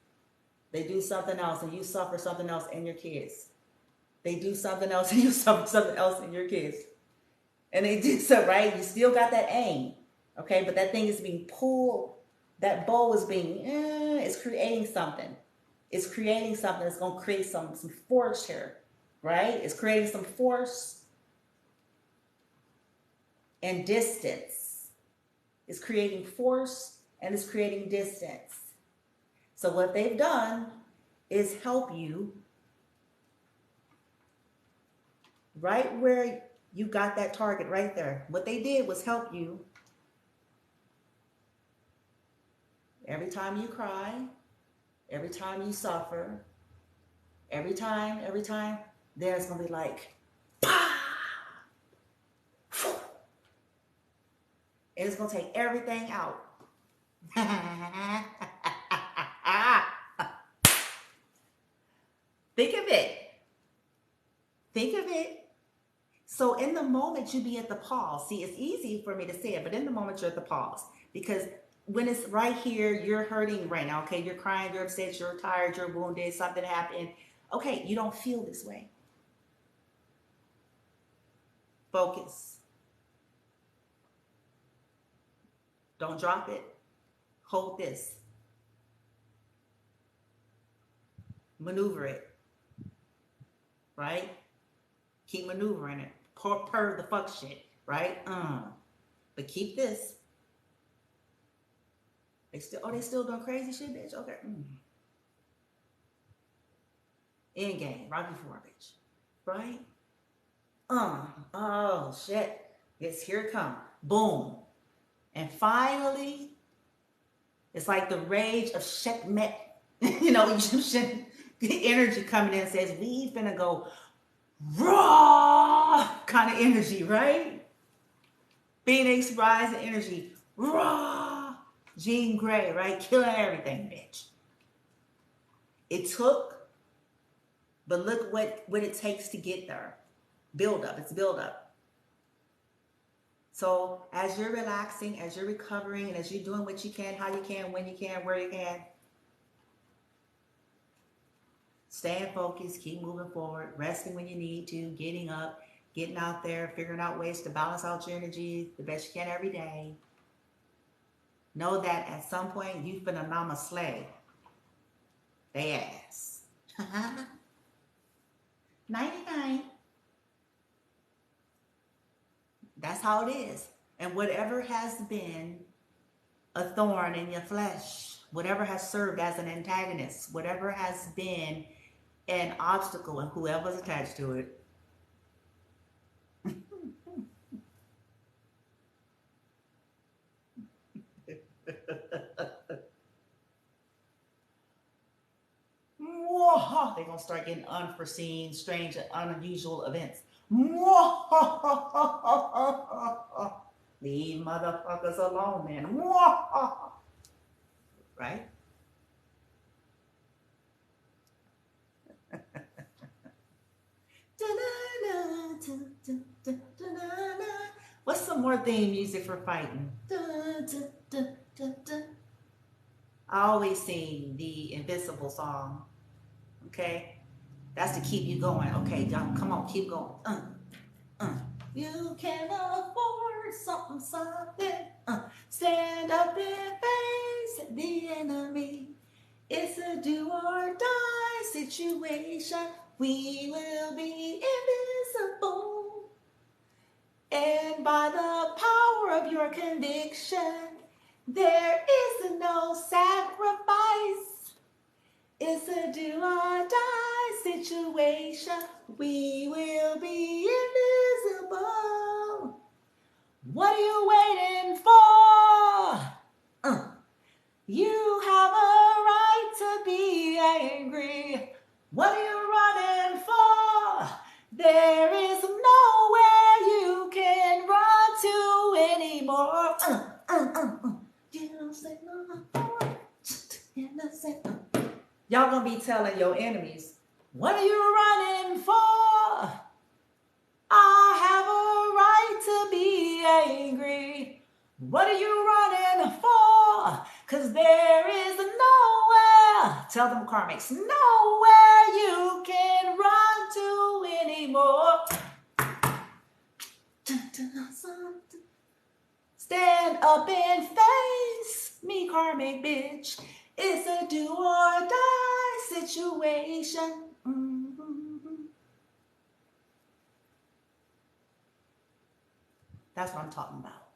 They do something else, and you suffer something else, and your kids. They do something else, and you suffer something else, and your kids. And they do so, right? You still got that aim, okay? But that thing is being pulled. That bow is being, it's creating something. It's creating something that's going to create some force here, right? It's creating some force and distance. It's creating force and it's creating distance. So what they've done is help you right where you got that target right there. What they did was help you every time you cry, every time you suffer, every time, there's going to be like, bah! And it's going to take everything out. Think of it. Think of it. So in the moment, you be at the pause. See, it's easy for me to say it, but in the moment, you're at the pause. Because when it's right here, you're hurting right now, okay? You're crying, you're upset, you're tired, you're wounded, something happened. Okay, you don't feel this way. Focus. Don't drop it. Hold this. Maneuver it. Right? Keep maneuvering it. Purr the fuck shit. Right? But keep this. They still doing crazy shit, bitch? Okay. End game. Right before, bitch. Right? Oh, shit. Yes, here it comes. Boom. And finally, it's like the rage of Sekhmet, Egyptian energy coming in and says, we finna go raw kind of energy, right? Phoenix rising energy, raw. Jean Grey, right? Killing everything, bitch. It took, but look what it takes to get there. Build up, it's build up. So as you're relaxing, as you're recovering, and as you're doing what you can, how you can, when you can, where you can, staying focused, keep moving forward, resting when you need to, getting up, getting out there, figuring out ways to balance out your energy the best you can every day. Know that at some point you've been a mama slay. They ass. 99. That's how it is. And whatever has been a thorn in your flesh, whatever has served as an antagonist, whatever has been an obstacle, and whoever's attached to it, they're going to start getting unforeseen, strange, and unusual events. Leave motherfuckers alone, man. Right? What's some more theme music for fighting? I always sing the Invincible song. Okay? That's to keep you going. Okay, y'all, come on, keep going. You can afford something. Stand up and face the enemy. It's a do or die situation. We will be invisible. And by the power of your conviction, there is no sacrifice. It's a do or die situation. We will be invisible. What are you waiting for? You have a right to be angry. What are you running for? There is nowhere you can run to anymore. You don't say no. Y'all gonna be telling your enemies, what are you running for? I have a right to be angry. What are you running for? Cause there is nowhere, tell them karmics, nowhere you can run to anymore. Stand up and face me, karmic bitch. It's a do or die situation. That's what I'm talking about.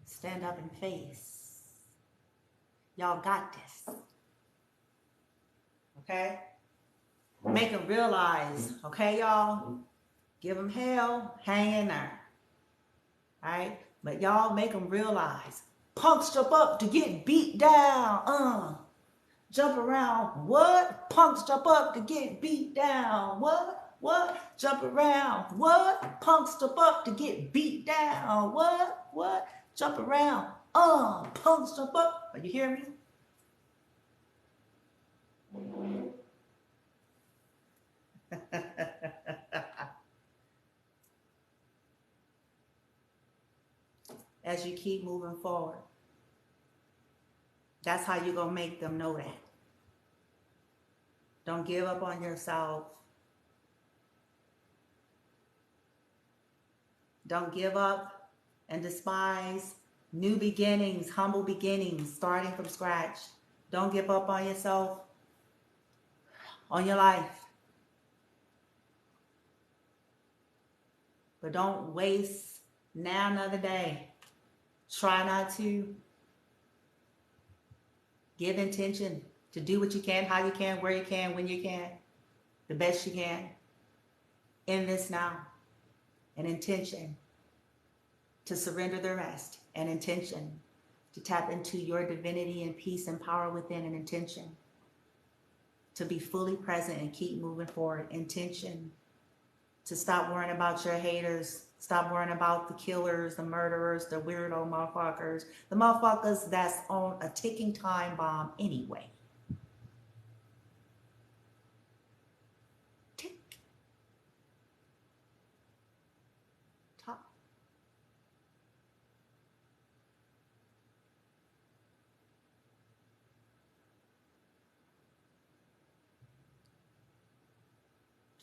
Stand up and face. Y'all got this. Okay? Make them realize, okay, y'all? Give them hell, hang in there. All right? But y'all make them realize, punks jump up to get beat down. Jump around, what? Punks jump up to get beat down, what? What? Jump around, what? Punks jump up to get beat down, what? What? Jump around, punks jump up. Are you hearing me? As you keep moving forward, that's how you're going to make them know that. Don't give up on yourself. Don't give up and despise new beginnings, humble beginnings, starting from scratch. Don't give up on yourself, on your life. But don't waste now another day. Try not to. Give intention to do what you can, how you can, where you can, when you can, the best you can. In this now. An intention to surrender the rest. An intention to tap into your divinity and peace and power within. An intention to be fully present and keep moving forward. Intention to stop worrying about your haters. Stop worrying about the killers, the murderers, the weirdo motherfuckers, the motherfuckers that's on a ticking time bomb anyway. Tick. Tock.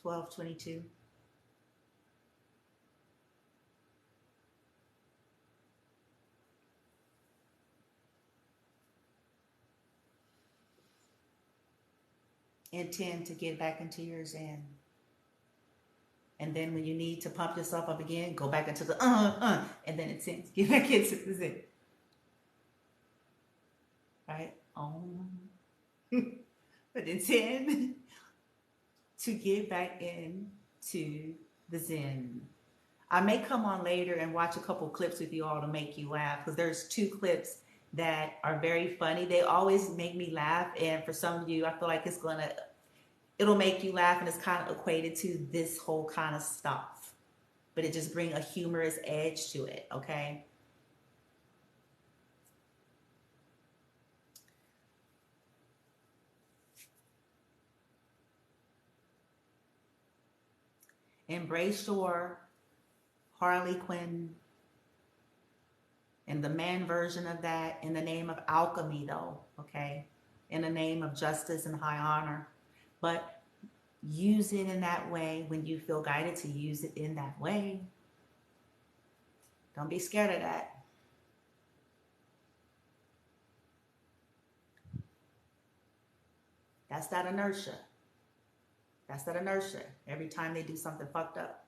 $12.22. Intend to get back into your Zen. And then when you need to pump yourself up again, go back into the and then intend to get back into the Zen. Right? But intend to get back into the Zen. I may come on later and watch a couple clips with you all to make you laugh, because there's 2 clips that are very funny. They always make me laugh, and for some of you, I feel like it'll make you laugh, and it's kind of equated to this whole kind of stuff, but it just brings a humorous edge to it, okay? Embrace your Harley Quinn and the man version of that in the name of alchemy, though, okay? In the name of justice and high honor. But use it in that way when you feel guided to use it in that way. Don't be scared of that. That's that inertia. That's that inertia. Every time they do something fucked up.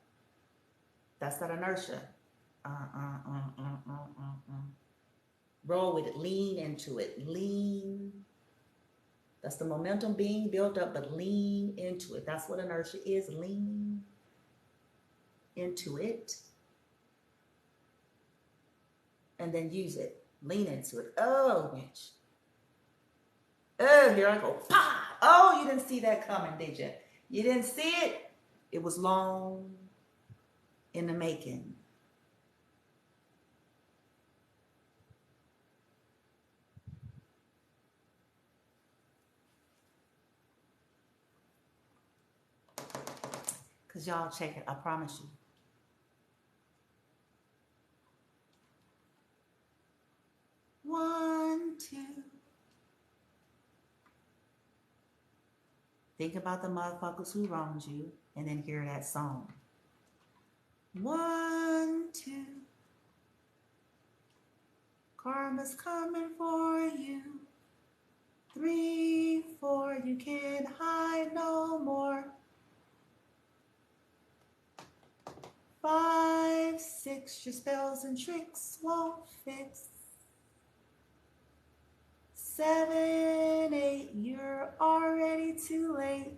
That's that inertia. Roll with it. Lean into it. Lean. That's the momentum being built up, but lean into it. That's what inertia is. Lean into it. And then use it. Lean into it. Oh, bitch. Oh, here I go. Pah! Oh, you didn't see that coming, did you? You didn't see it? It was long in the making. Because y'all check it, I promise you. One, two. Think about the motherfuckers who wronged you, and then hear that song. 1, 2. Karma's coming for you. 3, 4. You can't hide no more. 5, 6. Your spells and tricks won't fix. 7, 8. You're already too late.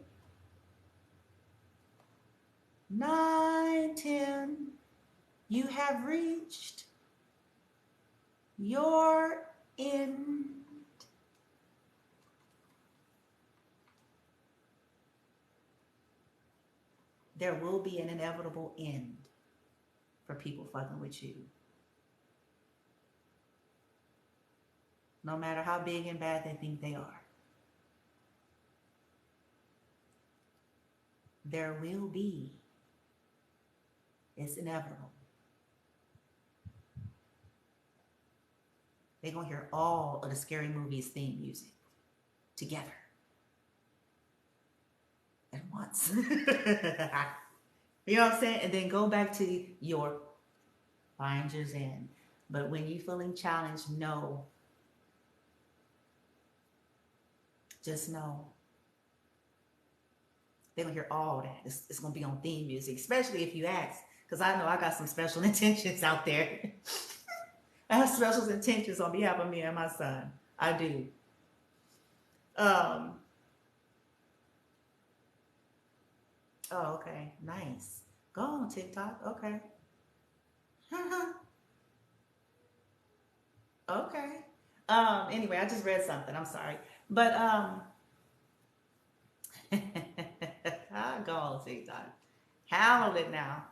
9, 10. You have reached your end. There will be an inevitable end for people fucking with you. No matter how big and bad they think they are. There will be. It's inevitable. They're going to hear all of the Scary Movies theme music together at once. You know what I'm saying? And then go back to your find your Zen. But when you're feeling challenged, know. Just know. They're going to hear all that. It's going to be on theme music, especially if you ask. Because I know I got some special intentions out there. I have special intentions on behalf of me and my son. I do. Oh, okay. Nice. Go on, TikTok. Okay. Okay. Anyway, I just read something. I'm sorry. But Go on, TikTok. Handle it now.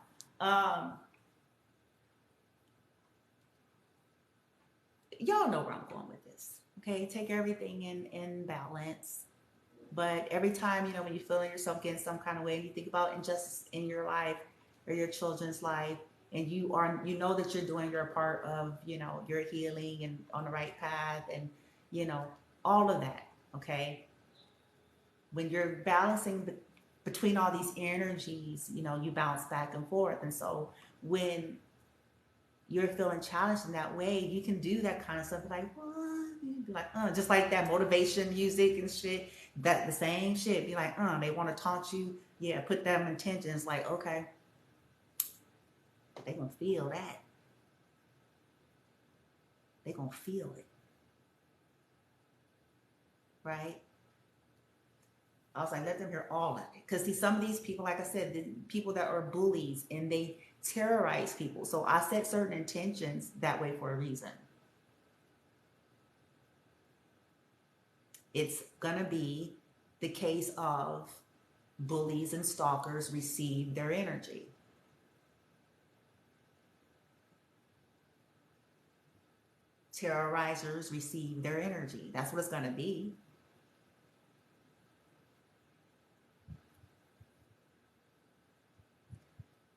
Y'all know where I'm going with this. Okay, take everything in balance. But every time, you know, when you feel yourself getting some kind of way, you think about injustice in your life or your children's life, and you know that you're doing your part of, you know, your healing and on the right path, and you know, all of that. Okay, when you're balancing between all these energies, you know, you bounce back and forth, and so when you're feeling challenged in that way, you can do that kind of stuff. Like, what? You'd be like, just like that motivation music and shit. That the same shit. Be like, they want to taunt you. Yeah, put them intentions. Like, okay, they gonna feel that. They gonna feel it, right? I was like, let them hear all of it. Because see, some of these people, like I said, the people that are bullies and they terrorize people. So I set certain intentions that way for a reason. It's gonna be the case of bullies and stalkers receive their energy. Terrorizers receive their energy. That's what it's gonna be.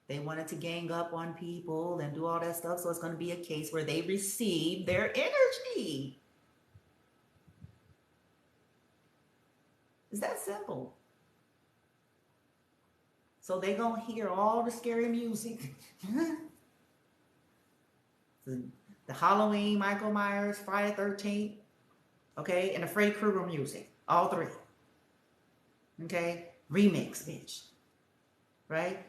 They wanted to gang up on people and do all that stuff, so it's going to be a case where they receive their energy. It's that simple. So they're going to hear all the scary music. the Halloween, Michael Myers, Friday 13th, okay, and the Freddy Krueger music. All three. Okay? Remix, bitch. Right?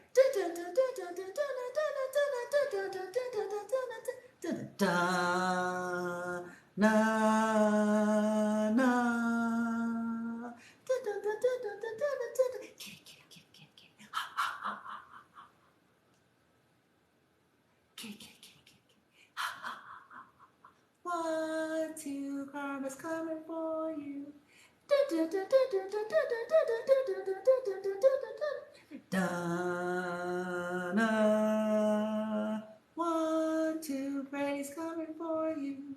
One, two, karma's coming for you. One, two, Freddy's coming for you.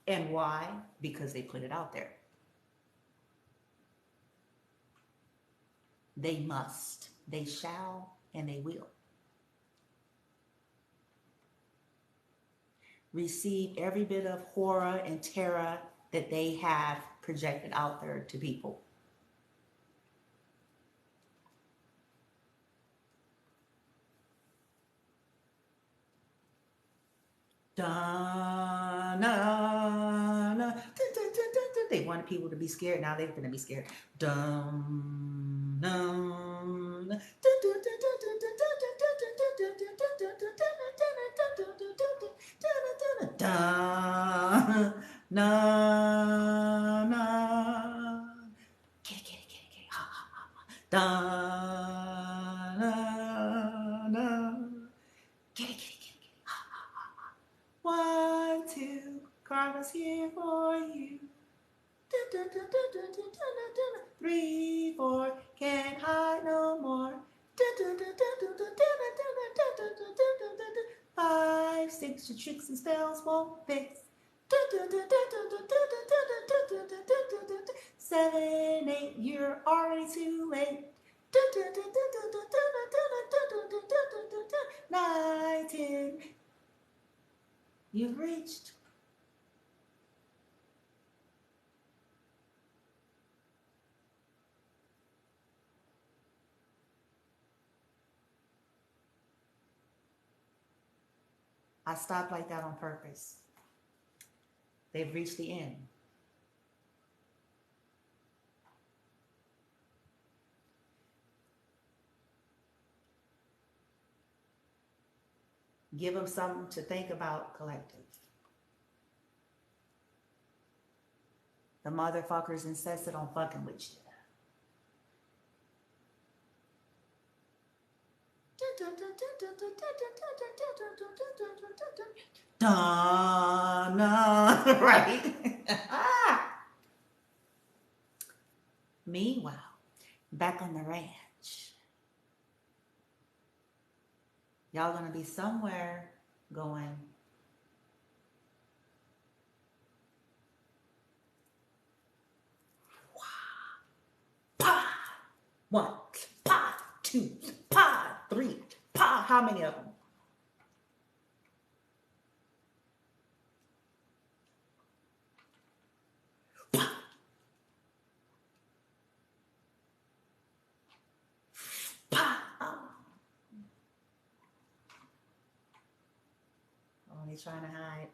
And why? Because they put it out there. They must, they shall, and they will receive every bit of horror and terror that they have projected out there to people. They wanted people to be scared. Now they're going to be scared. One, two, karma's here for you. 3, 4, can't hide no more. 5, 6, your tricks and spells won't fix. 7, 8, you're already too late. 9, 10, you've reached. I stopped like that on purpose. They've reached the end. Give them something to think about, collective. The motherfuckers insisted on fucking with you. Right? Meanwhile, back on the ranch, y'all gonna be somewhere going, pa, one, pa, two, pa, three, pa. How many of them? Pa, pa. Oh, they're trying to hide.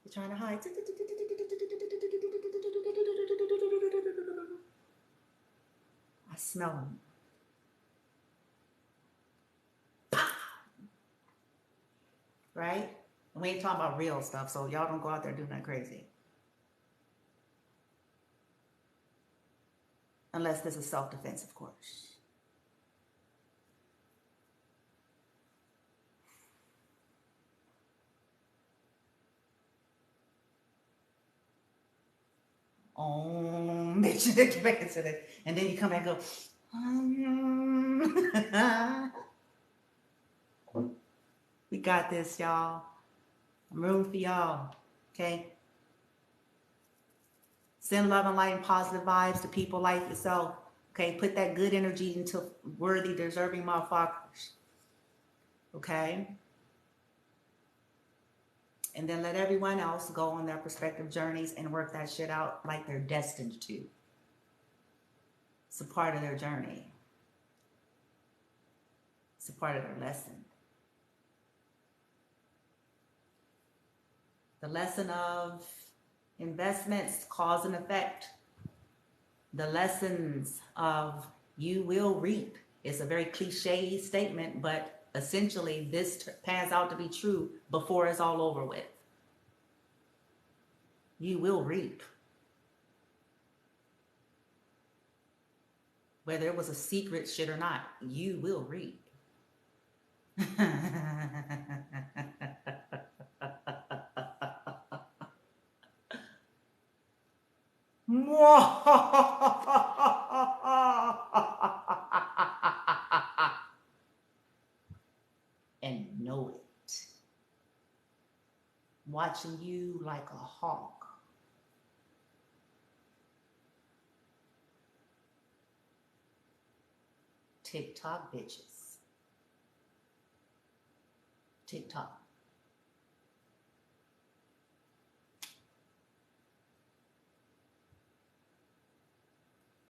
They're trying to hide. I smell them. Right? We ain't talking about real stuff, so y'all don't go out there doing that crazy. Unless this is self-defense, of course. Bitch, get back into it. And then you come back and go, we got this, y'all. I'm rooting for y'all, okay? Send love and light and positive vibes to people like yourself, okay? Put that good energy into worthy, deserving motherfuckers, okay? And then let everyone else go on their respective journeys and work that shit out like they're destined to. It's a part of their journey. It's a part of their lesson. The lesson of investments, cause and effect. The lessons of you will reap. It's a very cliche statement, but essentially this pans out to be true before it's all over with. You will reap. Whether it was a secret shit or not, you will reap. And know it. Watching you like a hawk. TikTok bitches. TikTok.